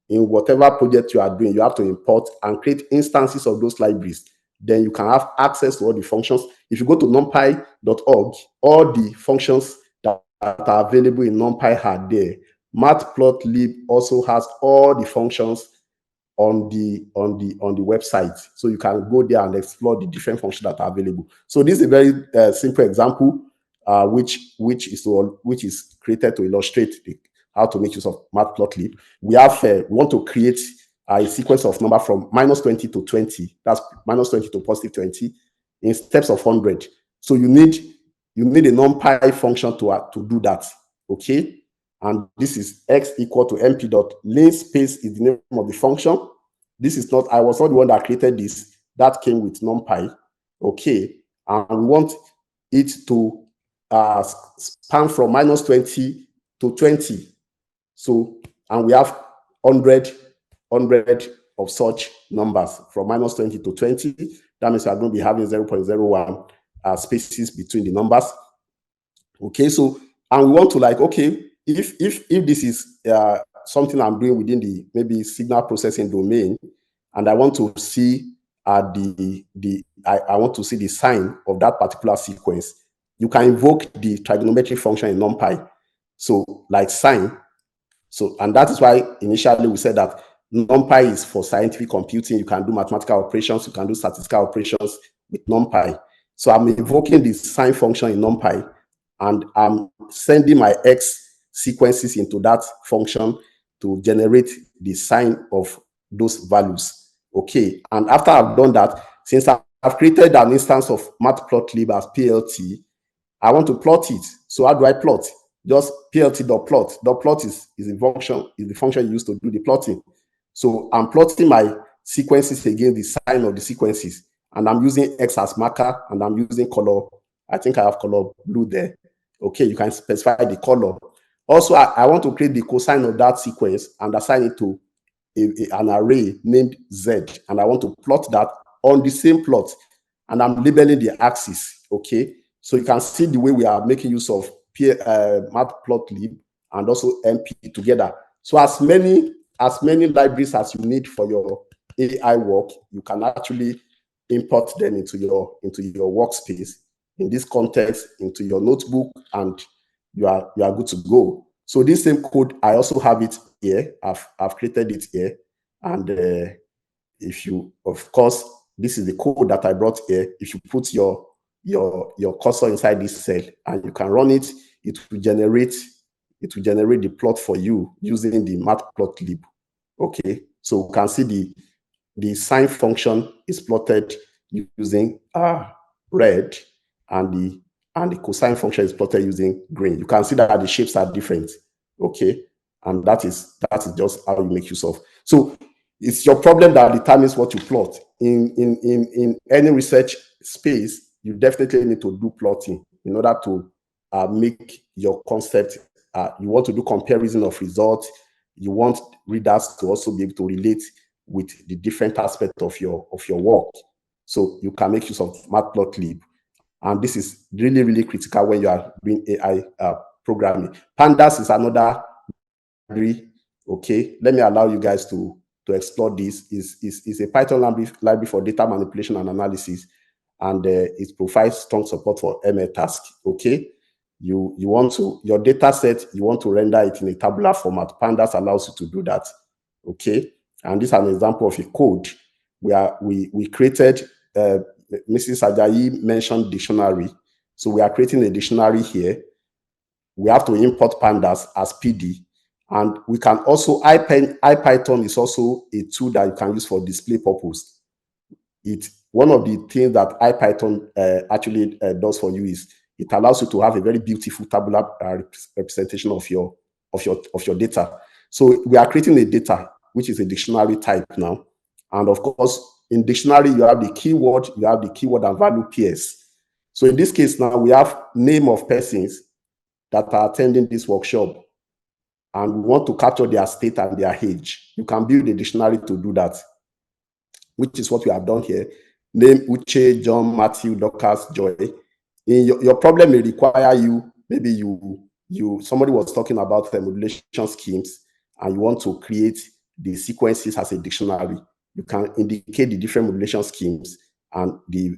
in whatever project you are doing. You have to import and create instances of those libraries. Then you can have access to all the functions. If you go to numpy.org, all the functions that are available in NumPy are there. Matplotlib also has all the functions on the website, so you can go there and explore the different functions that are available. So this is a very simple example, which is created to illustrate how to make use of matplotlib. We want to create a sequence of number from -20 to 20. That's -20 to +20 in steps of 100. So you need a NumPy function to do that. Okay. And this is x equal to np.linspace is the name of the function. This is not, I was not the one that created this. That came with NumPy. Okay. And we want it to span from -20 to 20. So, and we have 100 of such numbers from -20 to 20. That means we are going to be having 0.01 spaces between the numbers. Okay. So, and we want to like, okay, if this is something I'm doing within the maybe signal processing domain, and I want to see I want to see the sign of that particular sequence, you can invoke the trigonometric function in NumPy. So like sign. So, and that is why initially we said that NumPy is for scientific computing. You can do mathematical operations, you can do statistical operations with NumPy. So I'm invoking the sign function in NumPy, and I'm sending my X sequences into that function to generate the sign of those values. Okay. And after I've done that, since I've created an instance of matplotlib as PLT, I want to plot it. So how do I plot? Just plt.plot. Plot is the function used to do the plotting. So I'm plotting my sequences against the sign of the sequences, and I'm using X as marker, and I'm using color. I think I have color blue there. Okay, you can specify the color. Also, I want to create the cosine of that sequence and assign it to an array named Z, and I want to plot that on the same plot, and I'm labeling the axis. Okay, so you can see the way we are making use of matplotlib and also NP together. So as many libraries as you need for your AI work, you can actually import them into your workspace. In this context, into your notebook, and you are good to go. So this same code, I also have it here. I've created it here, and if you, of course, this is the code that I brought here. If you put your cursor inside this cell and you can run it, it will generate the plot for you using the matplotlib. Okay, so you can see the sign function is plotted using red, and the cosine function is plotted using green. You can see that the shapes are different. Okay, And that is just how you make use of. So it's your problem that determines what you plot. In any research space, you definitely need to do plotting in order to make your concept. You want to do comparison of results. You want readers to also be able to relate with the different aspects of your work. So you can make use of Matplotlib. And this is really, really critical when you are doing AI programming. Pandas is another library. Okay, let me allow you guys to explore this. Is a Python library for data manipulation and analysis, and it provides strong support for ML tasks. Okay, you want to, your data set, you want to render it in a tabular format. Pandas allows you to do that. Okay, and this is an example of a code where we created. Mrs. Ajayi mentioned dictionary, so we are creating a dictionary here. We have to import pandas as PD, and we can also, IPython is also a tool that you can use for display purpose. One of the things that IPython actually does for you is it allows you to have a very beautiful tabular representation of your data. So we are creating a data which is a dictionary type now, and of course in dictionary you have the keyword and value pairs. So in this case now we have name of persons that are attending this workshop, and we want to capture their state and their age. You can build a dictionary to do that, which is what we have done here. Name Uche, John, Matthew, Dorcas, Joy. In your problem may require you, maybe somebody was talking about the modulation schemes, and you want to create the sequences as a dictionary. You can indicate the different modulation schemes and the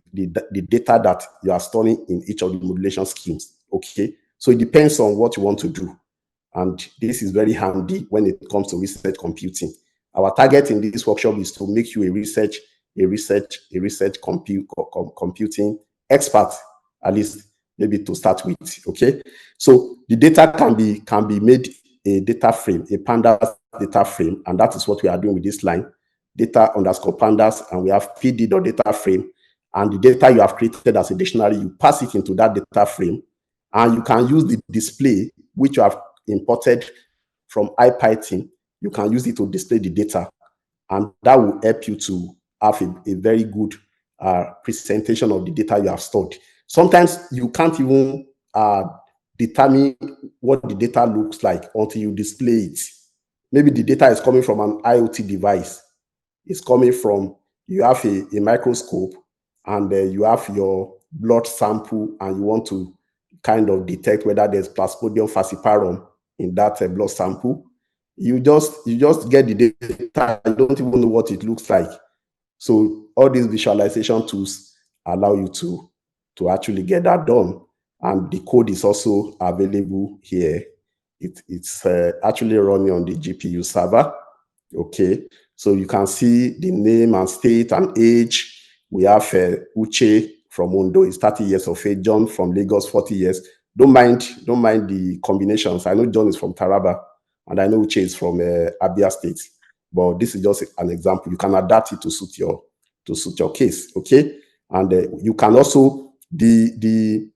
data that you are storing in each of the modulation schemes. Okay, so it depends on what you want to do. And this is very handy when it comes to research computing. Our target in this workshop is to make you a research computing expert, at least maybe to start with. Okay, so the data can be made a data frame, a pandas data frame, and that is what we are doing with this line, data underscore pandas, and we have pd.data frame, and the data you have created as a dictionary, you pass it into that data frame, and you can use the display which you have imported from IPython. You can use it to display the data, and that will help you to have a very good presentation of the data you have stored. Sometimes you can't even determine what the data looks like until you display it. Maybe the data is coming from an IoT device. It's coming from, you have a microscope, and you have your blood sample, and you want to kind of detect whether there's Plasmodium falciparum in that blood sample. You just get the data. You don't even know what it looks like. So all these visualization tools allow you to actually get that done. And the code is also available here. It's actually running on the GPU server. Okay, so you can see the name and state and age. We have Uche from Ondo is 30 years of age. John from Lagos, 40 years. Don't mind the combinations. I know John is from Taraba, and I know Uche is from Abia State. But this is just an example. You can adapt it to suit your case. Okay, and you can also the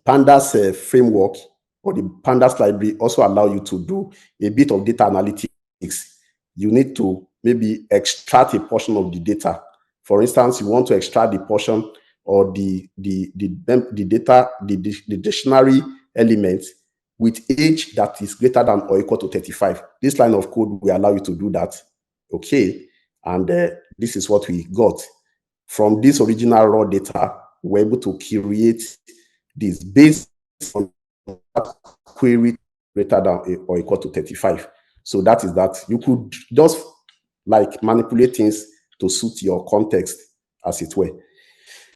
Pandas framework or the Pandas library also allow you to do a bit of data analytics. You need to maybe extract a portion of the data. For instance, you want to extract the portion or the data, the dictionary element with age that is greater than or equal to 35. This line of code will allow you to do that. Okay, and this is what we got. From this original raw data, we're able to create this based on query greater than or equal to 35. So that is that. You could just like manipulate things to suit your context, as it were.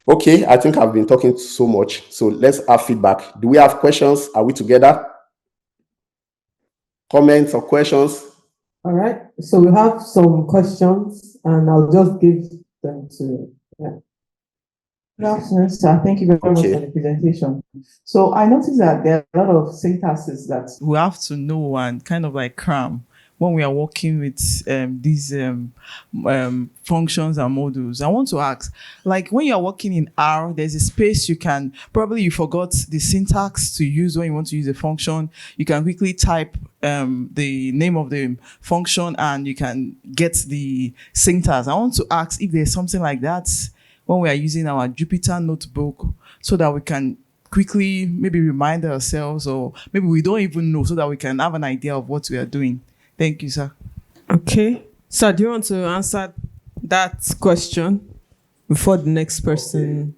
Okay, I think I've been talking so much. So let's have feedback. Do we have questions? Are we together? Comments or questions? All right. So we have some questions, and I'll just give them to. Yeah. Good afternoon, sir. Thank you very much for the presentation. So I noticed that there are a lot of syntaxes that we have to know and kind of like cram when we are working with these functions and modules. I want to ask, like when you're working in R, there's a space you can, probably you forgot the syntax to use when you want to use a function. You can quickly type the name of the function and you can get the syntax. I want to ask if there's something like that when we are using our Jupyter notebook so that we can quickly maybe remind ourselves, or maybe we don't even know, so that we can have an idea of what we are doing. Thank you, sir. Okay. Sir, do you want to answer that question before the next person?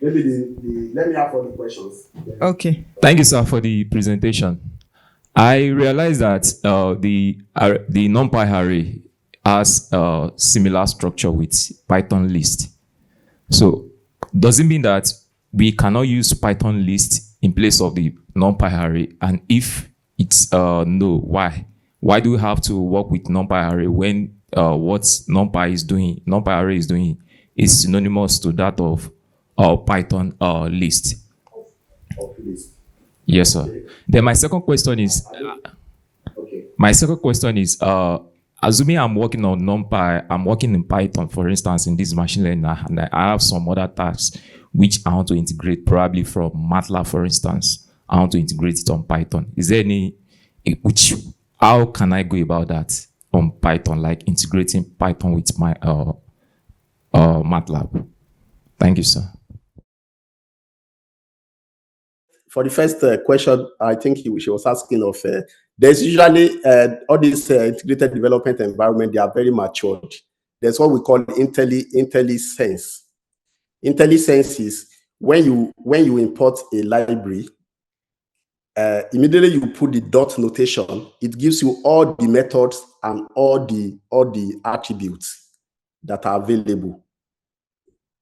Maybe let me have all the questions. Okay. Thank you, sir, for the presentation. I realized that the NumPy array has a similar structure with Python list. So does it mean that we cannot use Python list in place of the NumPy array? And if it's no, why? Why do we have to work with NumPy array when what NumPy array is doing is synonymous to that of Python list? Yes, sir. Then my second question is, assuming I'm working on NumPy, I'm working in Python, for instance, in this machine learning, and I have some other tasks which I want to integrate, probably from MATLAB, for instance. I want to integrate it on Python. Is there how can I go about that on Python, like integrating Python with my MATLAB? Thank you, sir. For the first question, I think she was asking of, there's usually all these integrated development environment, they are very matured. There's what we call IntelliSense. IntelliSense is when you import a library, immediately you put the dot notation, it gives you all the methods and all the attributes that are available.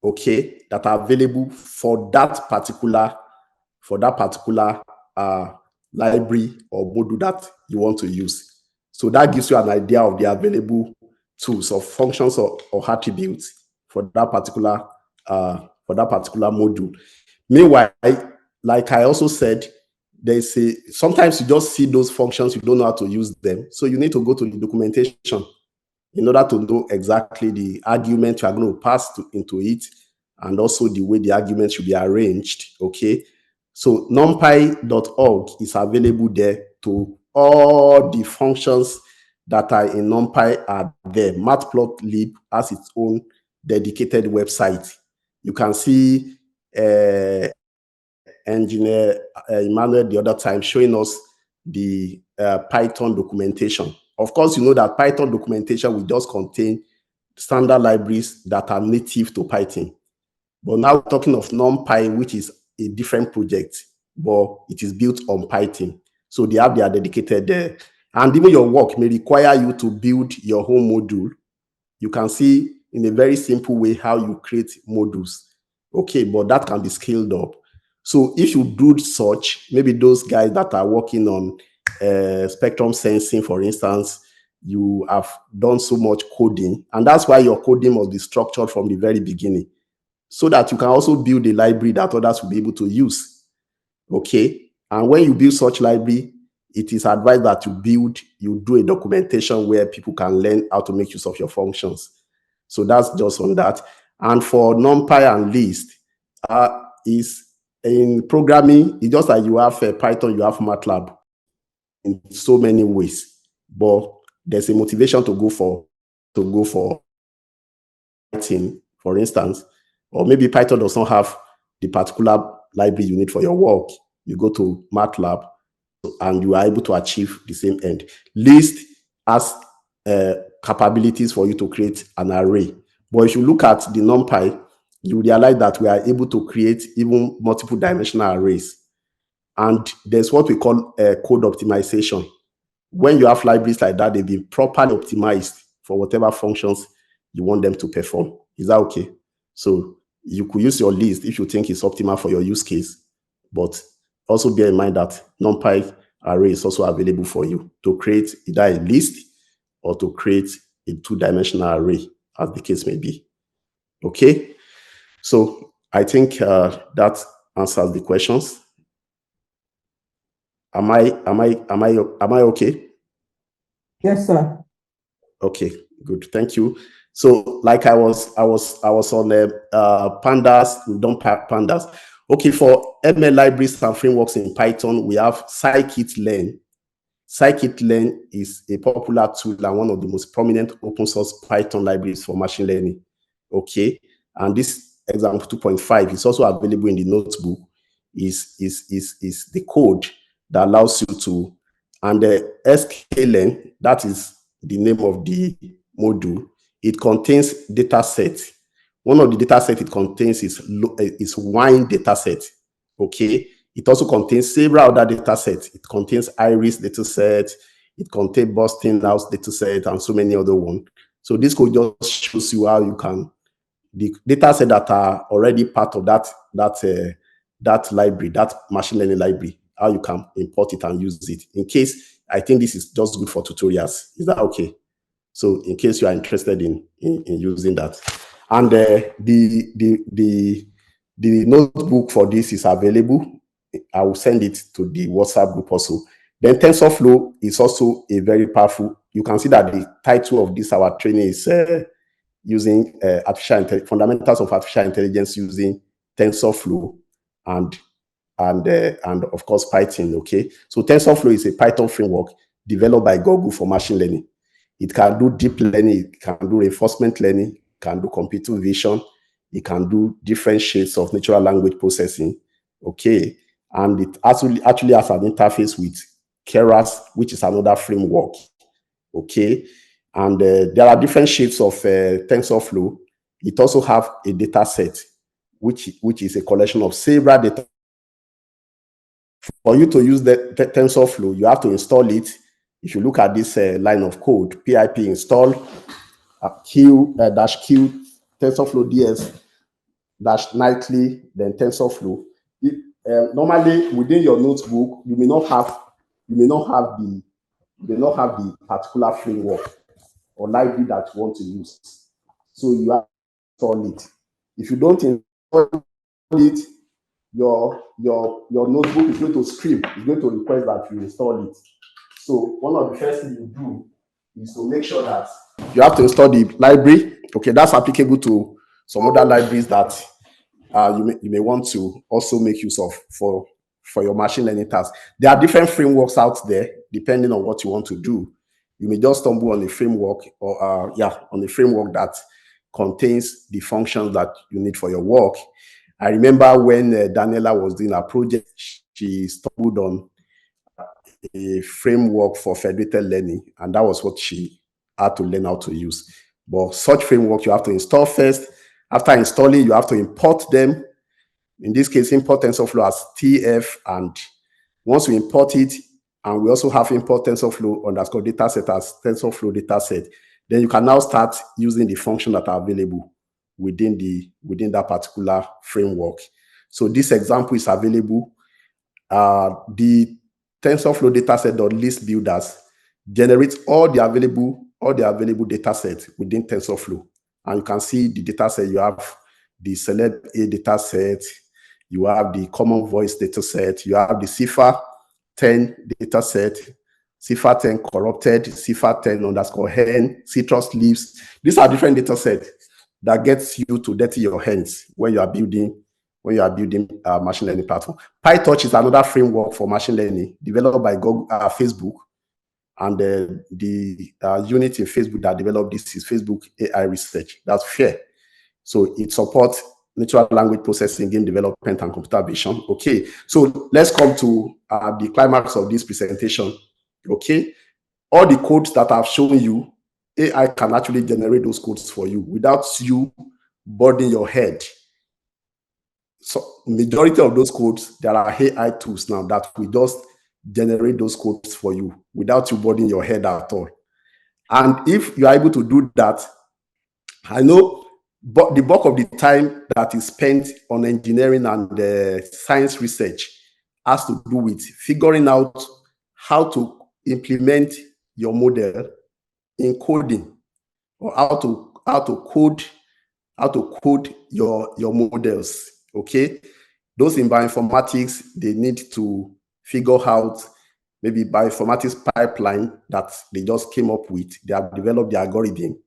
Okay, that are available for that particular library or module that you want to use. So that gives you an idea of the available tools or functions or attributes for that particular module. Meanwhile, like I also said, sometimes you just see those functions, you don't know how to use them. So you need to go to the documentation in order to know exactly the argument you are going to pass into it, and also the way the argument should be arranged. Okay. So numpy.org is available there to all the functions that are in NumPy are there. Matplotlib has its own dedicated website. You can see Engineer Emmanuel the other time showing us the Python documentation. Of course, you know that Python documentation will just contain standard libraries that are native to Python. But now we're talking of NumPy, which is a different project, but it is built on Python. So they have their dedicated there. And even your work may require you to build your own module. You can see in a very simple way how you create modules. Okay, but that can be scaled up. So if you do such, maybe those guys that are working on spectrum sensing, for instance, you have done so much coding, and that's why your coding must be structured from the very beginning, so that you can also build a library that others will be able to use. Okay, and when you build such library, it is advised that you do a documentation where people can learn how to make use of your functions. So that's just on that. And for NumPy and list, is in programming, it's just like you have Python, you have MATLAB in so many ways, but there's a motivation to go for Python, for instance, or maybe Python does not have the particular library you need for your work. You go to MATLAB and you are able to achieve the same end. List has capabilities for you to create an array. But if you look at the NumPy, you realize that we are able to create even multiple dimensional arrays. And there's what we call code optimization. When you have libraries like that, they've been properly optimized for whatever functions you want them to perform. Is that okay? So you could use your list if you think it's optimal for your use case, but also bear in mind that NumPy array is also available for you to create either a list or to create a two-dimensional array, as the case may be. Okay, so I think that answers the questions. Am I okay? Yes, sir. Okay, good. Thank you. So, like I was on pandas. We've done pandas. Okay, for ML libraries and frameworks in Python, we have scikit-learn. Scikit-learn is a popular tool and one of the most prominent open source Python libraries for machine learning. Okay, and this example 2.5 is also available in the notebook. Is the code that allows you to, and the sklearn, that is the name of the module. It contains data set. One of the data set it contains is wine data set. Okay, it also contains several other data sets. It contains iris data set, it contains Boston House data set, and so many other ones. So this code just shows you how you can, the data set that are already part of that library, that machine learning library, how you can import it and use it. In case, I think this is just good for tutorials. Is that okay? So in case you are interested in using that. And the notebook for this is available. I will send it to the WhatsApp group also. Then TensorFlow is also a very powerful. You can see that the title of this our training is using fundamentals of artificial intelligence using TensorFlow and of course Python. Okay, so TensorFlow is a Python framework developed by Google for machine learning. It can do deep learning, it can do reinforcement learning, it can do computer vision, it can do different shades of natural language processing. Okay, and it actually has an interface with Keras, which is another framework. Okay, and there are different shapes of TensorFlow. It also have a data set, which is a collection of several data. For you to use the TensorFlow, you have to install it. If you look at this line of code, pip install q TensorFlow ds -nightly, then TensorFlow. Normally within your notebook, you may not have the particular framework or library that you want to use. So you have to install it. If you don't install it, your notebook is going to scream. It's going to request that you install it. So one of the first things you do is to make sure that you have to install the library. Okay, that's applicable to some other libraries that you may want to also make use of for your machine learning task. There are different frameworks out there depending on what you want to do. You may just stumble on a framework or on a framework that contains the functions that you need for your work. I remember when Daniela was doing a project, she stumbled on a framework for federated learning, and that was what she had to learn how to use. But such framework you have to install first. After installing, you have to import them. In this case, import TensorFlow as TF, and once we import it, and we also have import TensorFlow _ dataset as TensorFlow dataset, then you can now start using the functions that are available within that particular framework. So this example is available. The TensorFlow dataset.list builders generates all the available datasets within TensorFlow. And you can see the dataset. You have the Celeb A dataset, you have the Common Voice dataset, you have the CIFAR 10 dataset, CIFAR 10 corrupted, CIFAR 10 _hen, citrus leaves. These are different datasets that gets you to dirty your hands when you are building a machine learning platform. PyTorch is another framework for machine learning developed by Facebook, and the unit in Facebook that developed this is Facebook AI Research. That's FAIR. So it supports natural language processing, game development, and computer vision. Okay, so let's come to the climax of this presentation. Okay, all the codes that I've shown you, AI can actually generate those codes for you without you burdening your head. So majority of those codes, there are AI tools now that will just generate those codes for you without you burdening your head at all. And if you are able to do that, I know but the bulk of the time that is spent on engineering and science research has to do with figuring out how to implement your model in coding, or how to code your models. Okay, those in bioinformatics, they need to figure out maybe bioinformatics pipeline that they just came up with. They have developed the algorithm.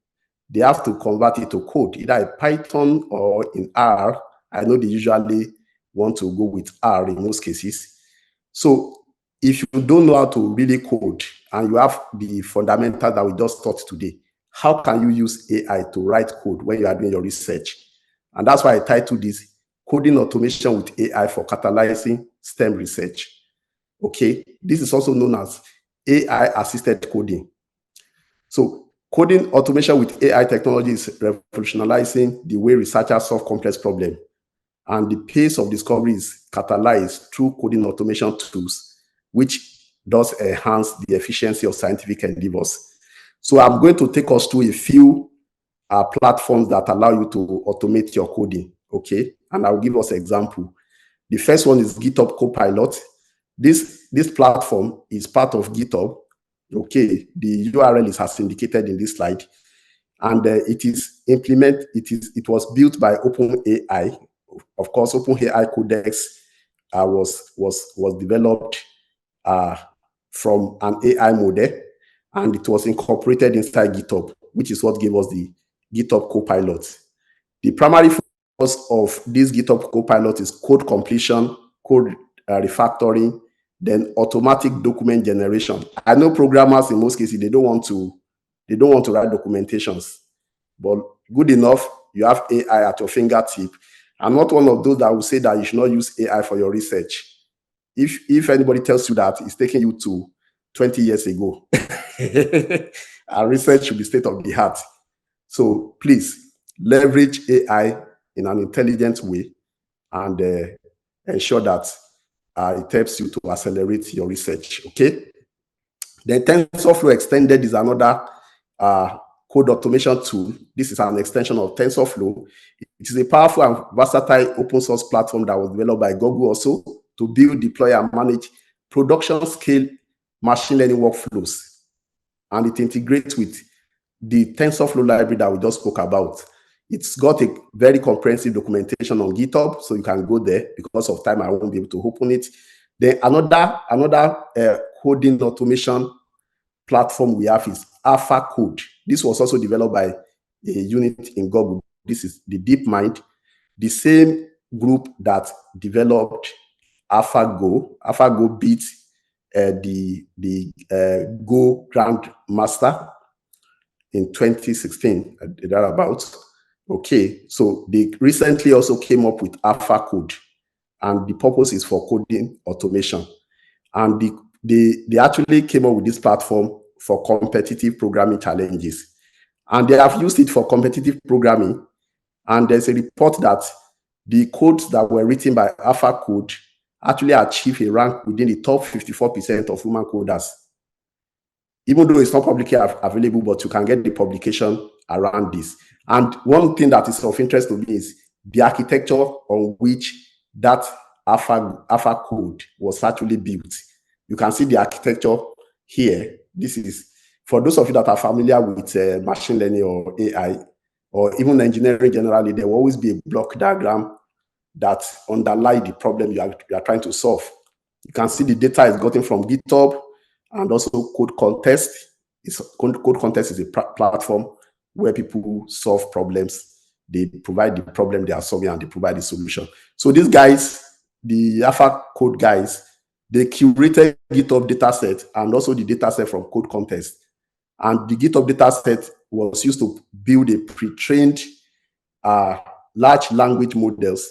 They have to convert it to code, either in Python or in R. I know they usually want to go with R in most cases. So if you don't know how to really code and you have the fundamentals that we just taught today, how can you use AI to write code when you are doing your research? And that's why I titled this Coding Automation with AI for Catalyzing STEM Research. Okay, this is also known as AI-assisted coding. So coding automation with AI technology is revolutionizing the way researchers solve complex problems. And the pace of discovery is catalyzed through coding automation tools, which does enhance the efficiency of scientific endeavors. So I'm going to take us through a few platforms that allow you to automate your coding, okay? And I'll give us an example. The first one is GitHub Copilot. This platform is part of GitHub, okay? The URL is as indicated in this slide. And it was built by OpenAI. Of course, OpenAI Codex was developed from an AI model, and it was incorporated inside GitHub, which is what gave us the GitHub Copilot. The primary focus of this GitHub Copilot is code completion, code refactoring, then automatic document generation. I know programmers in most cases they don't want to write documentations, but good enough, you have AI at your fingertip. I'm not one of those that will say that you should not use AI for your research. If anybody tells you that, it's taking you to 20 years ago. Our research should be state of the art. So please leverage AI in an intelligent way and ensure that it helps you to accelerate your research, okay? Then TensorFlow Extended is another code automation tool. This is an extension of TensorFlow. It is a powerful and versatile open source platform that was developed by Google also to build, deploy, and manage production scale machine learning workflows. And it integrates with the TensorFlow library that we just spoke about. It's got a very comprehensive documentation on GitHub, so you can go there. Because of time, I won't be able to open it. Then another coding automation platform we have is AlphaCode. This was also developed by a unit in Google. This is the DeepMind, the same group that developed AlphaGo. AlphaGo beat the Go Grandmaster in 2016, thereabouts. Okay, so they recently also came up with AlphaCode, and the purpose is for coding automation. And they actually came up with this platform for competitive programming challenges. And they have used it for competitive programming. And there's a report that the codes that were written by AlphaCode actually achieve a rank within the top 54% of human coders. Even though it's not publicly available, but you can get the publication around this. And one thing that is of interest to me is the architecture on which that AlphaCode was actually built. You can see the architecture here. This is, for those of you that are familiar with machine learning or AI, or even engineering generally, there will always be a block diagram that underlie the problem you are trying to solve. You can see the data is gotten from GitHub, and also Code Contest. Code Contest is a platform where people solve problems. They provide the problem they are solving and they provide the solution. So these guys, the AlphaCode guys, they curated GitHub dataset and also the dataset from Code Contest. And the GitHub dataset was used to build a pre-trained large language models.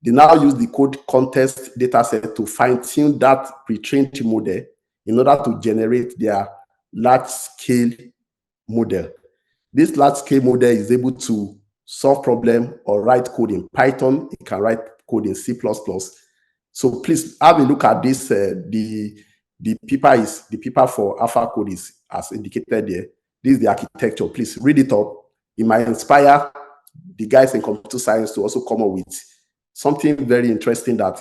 They now use the Code Contest dataset to fine-tune that pre-trained model in order to generate their large-scale model. This large-scale model is able to solve problem or write code in Python. It can write code in C++. So please have a look at this. The paper for AlphaCode is as indicated there. This is the architecture. Please read it up. It might inspire the guys in computer science to also come up with something very interesting that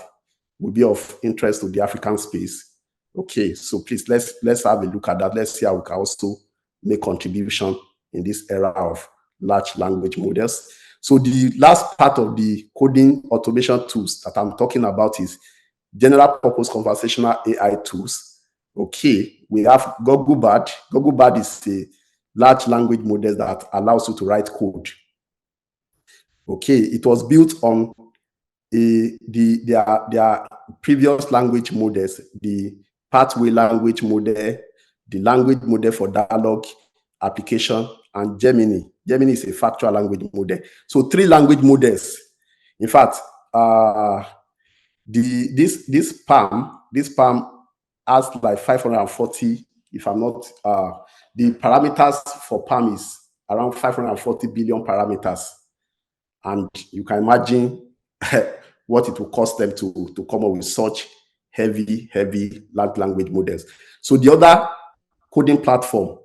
will be of interest to the African space. Okay, so please let's have a look at that. Let's see how we can also make contribution in this era of large language models. So the last part of the coding automation tools that I'm talking about is general purpose conversational AI tools. Okay, we have Googlebard. Googlebard is a large language model that allows you to write code. Okay, it was built on their previous language models, the pathway language model, the language model for dialogue application, and Gemini. Gemini is a factual language model. So 3 language models. In fact, this PALM has like 540, if I'm not, the parameters for PALM is around 540 billion parameters. And you can imagine what it will cost them to come up with such heavy large language models. So the other coding platform,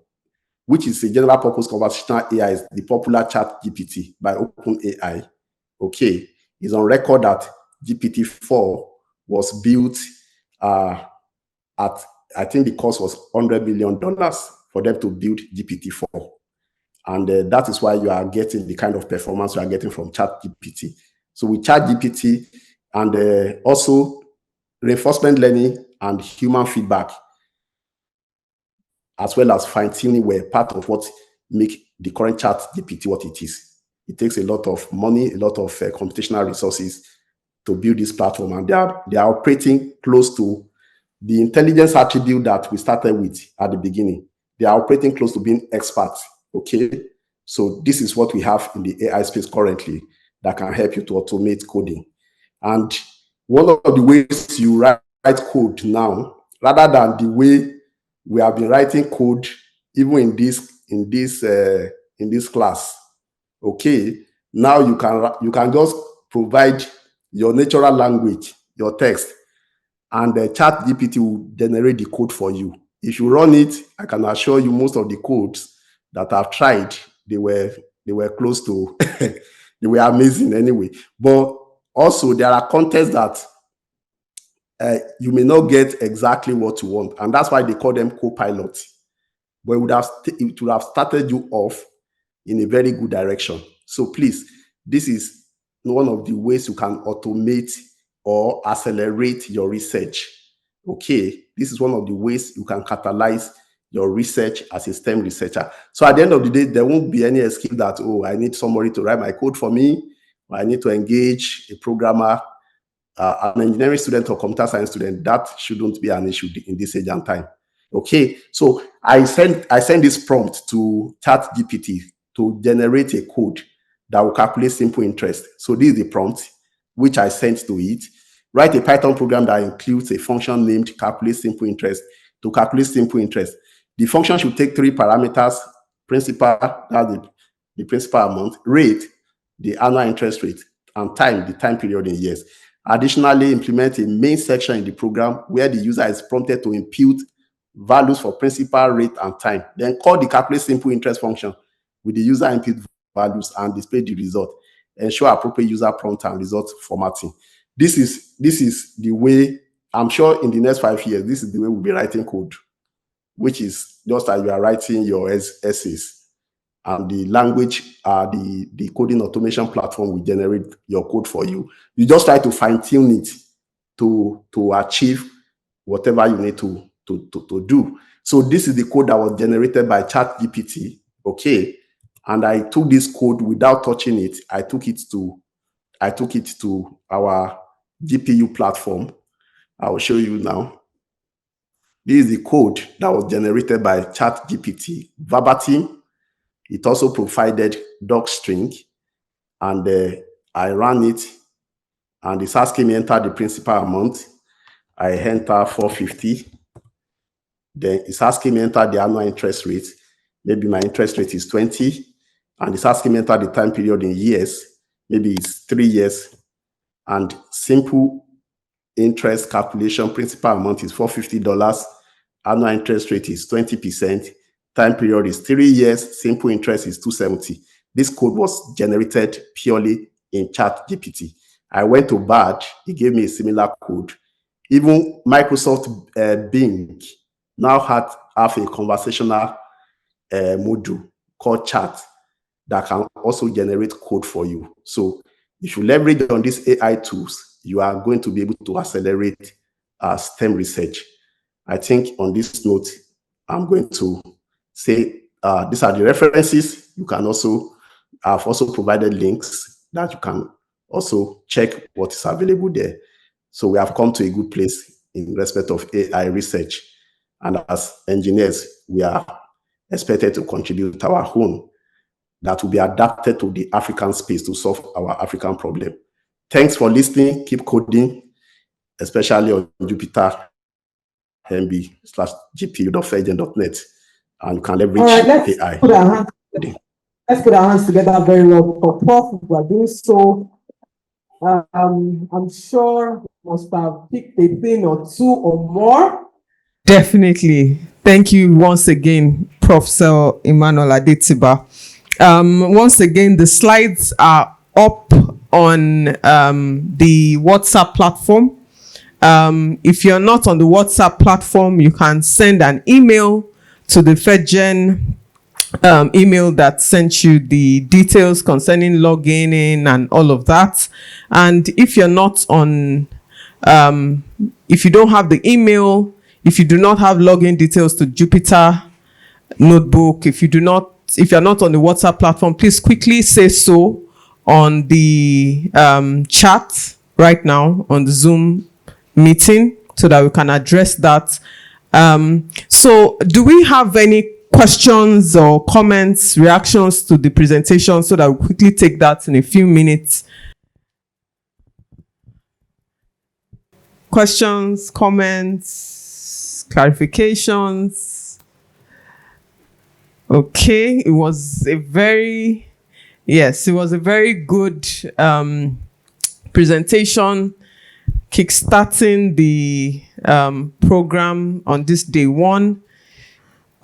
which is a general purpose conversational AI, is the popular ChatGPT by OpenAI. Okay, it's on record that GPT-4 was built at, I think the cost was $100 million for them to build GPT-4. And that is why you are getting the kind of performance you are getting from ChatGPT. So with ChatGPT and also reinforcement learning and human feedback, as well as fine-tuning, were part of what make the current ChatGPT what it is. It takes a lot of money, a lot of computational resources to build this platform, and they are operating close to the intelligence attribute that we started with at the beginning. They are operating close to being experts. Okay, so this is what we have in the AI space currently that can help you to automate coding. And one of the ways you write code now, rather than the way we have been writing code, even in this class, okay, now you can just provide your natural language, your text, and the ChatGPT will generate the code for you. If you run it, I can assure you most of the codes that I've tried, they were close to, they were amazing anyway. But also there are contexts that you may not get exactly what you want, and that's why they call them co-pilots. But it would have started you off in a very good direction. So please, this is one of the ways you can automate or accelerate your research. Okay, this is one of the ways you can catalyze your research as a STEM researcher. So at the end of the day, there won't be any excuse that, oh, I need somebody to write my code for me, or I need to engage a programmer. An engineering student or computer science student, that shouldn't be an issue in this age and time. Okay, so I send this prompt to ChatGPT to generate a code that will calculate simple interest. So this is the prompt which I sent to it. Write a Python program that includes a function named calculate simple interest to calculate simple interest. The function should take 3 parameters: principal, that's the principal amount; rate, the annual interest rate; and time, the time period in years. Additionally, implement a main section in the program where the user is prompted to impute values for principal, rate, and time. Then call the calculate simple interest function with the user input values and display the result. Ensure appropriate user prompt and result formatting. This is the way, I'm sure in the next 5 years, this is the way we'll be writing code, which is just as you are writing your essays. And the language, the coding automation platform will generate your code for you. You just try to fine-tune it to achieve whatever you need to do. So this is the code that was generated by ChatGPT. Okay, and I took this code without touching it. I took it to our GPU platform. I will show you now. This is the code that was generated by ChatGPT verbatim. It also provided docstring, and I ran it, and it's asking me enter the principal amount. I enter 450. Then it's asking me enter the annual interest rate. Maybe my interest rate is 20, and it's asking me enter the time period in years. Maybe it's 3 years, and simple interest calculation principal amount is $450. Annual interest rate is 20%. Time period is 3 years. Simple interest is 270. This code was generated purely in ChatGPT. I went to Bard. He gave me a similar code. Even Microsoft Bing now have a conversational module called Chat that can also generate code for you. So if you leverage on these AI tools, you are going to be able to accelerate STEM research. I think on this note, I'm going to say these are the references. You can also, I've also provided links that you can also check what is available there. So we have come to a good place in respect of AI research. And as engineers, we are expected to contribute our own that will be adapted to the African space to solve our African problem. Thanks for listening. Keep coding, especially on Jupyter mb/gpu.fedgen.net, and you can leverage AI. Let's put our hands together very well for Prof. We are doing so. I'm sure we must have picked a thing or two or more. Definitely. Thank you once again, Professor Emmanuel Adetiba. Once again, the slides are up on the WhatsApp platform. If you're not on the WhatsApp platform, you can send an email to the FedGen email that sent you the details concerning logging in and all of that. And if you're not on, if you don't have the email, if you do not have login details to Jupyter Notebook, if you're not on the WhatsApp platform, please quickly say so on the chat right now on the Zoom meeting so that we can address that. So do we have any questions or comments, reactions to the presentation so that we'll quickly take that in a few minutes? Questions, comments, clarifications? Okay, it was a very good presentation, kickstarting the program on this day one.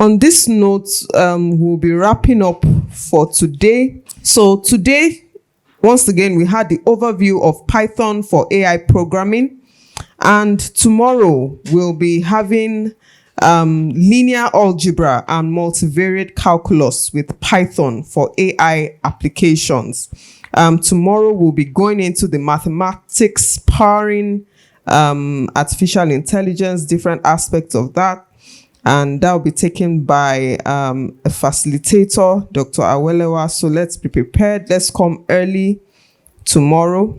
On this note, we'll be wrapping up for today. So today, once again, we had the overview of Python for AI programming. And tomorrow, we'll be having linear algebra and multivariate calculus with Python for AI applications. Tomorrow, we'll be going into the mathematics powering artificial intelligence, different aspects of that. And that will be taken by a facilitator, Dr. Awelewa. So let's be prepared. Let's come early tomorrow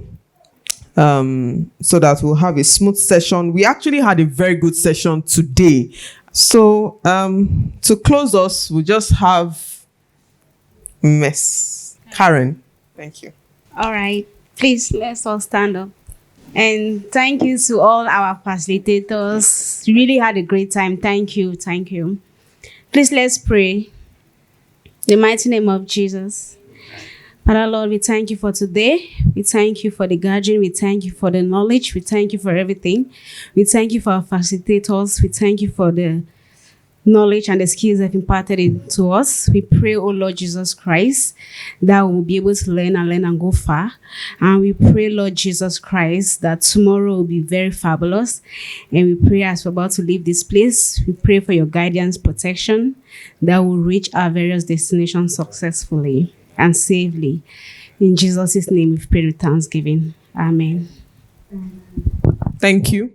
so that we'll have a smooth session. We actually had a very good session today. So to close us, we'll just have Miss Karen. Thank you. All right. Please, let's all stand up. And thank you to all our facilitators. We really had a great time. Thank you. Thank you. Please, let's pray. In the mighty name of Jesus. Father, Lord, we thank you for today. We thank you for the gathering. We thank you for the knowledge. We thank you for everything. We thank you for our facilitators. We thank you for the knowledge and the skills that have imparted into us. We pray, oh Lord Jesus Christ, that we will be able to learn and go far. And we pray, Lord Jesus Christ, that tomorrow will be very fabulous. And we pray as we're about to leave this place, we pray for your guidance, protection, that we'll reach our various destinations successfully and safely. In Jesus' name, we've prayed with thanksgiving. Amen. Thank you.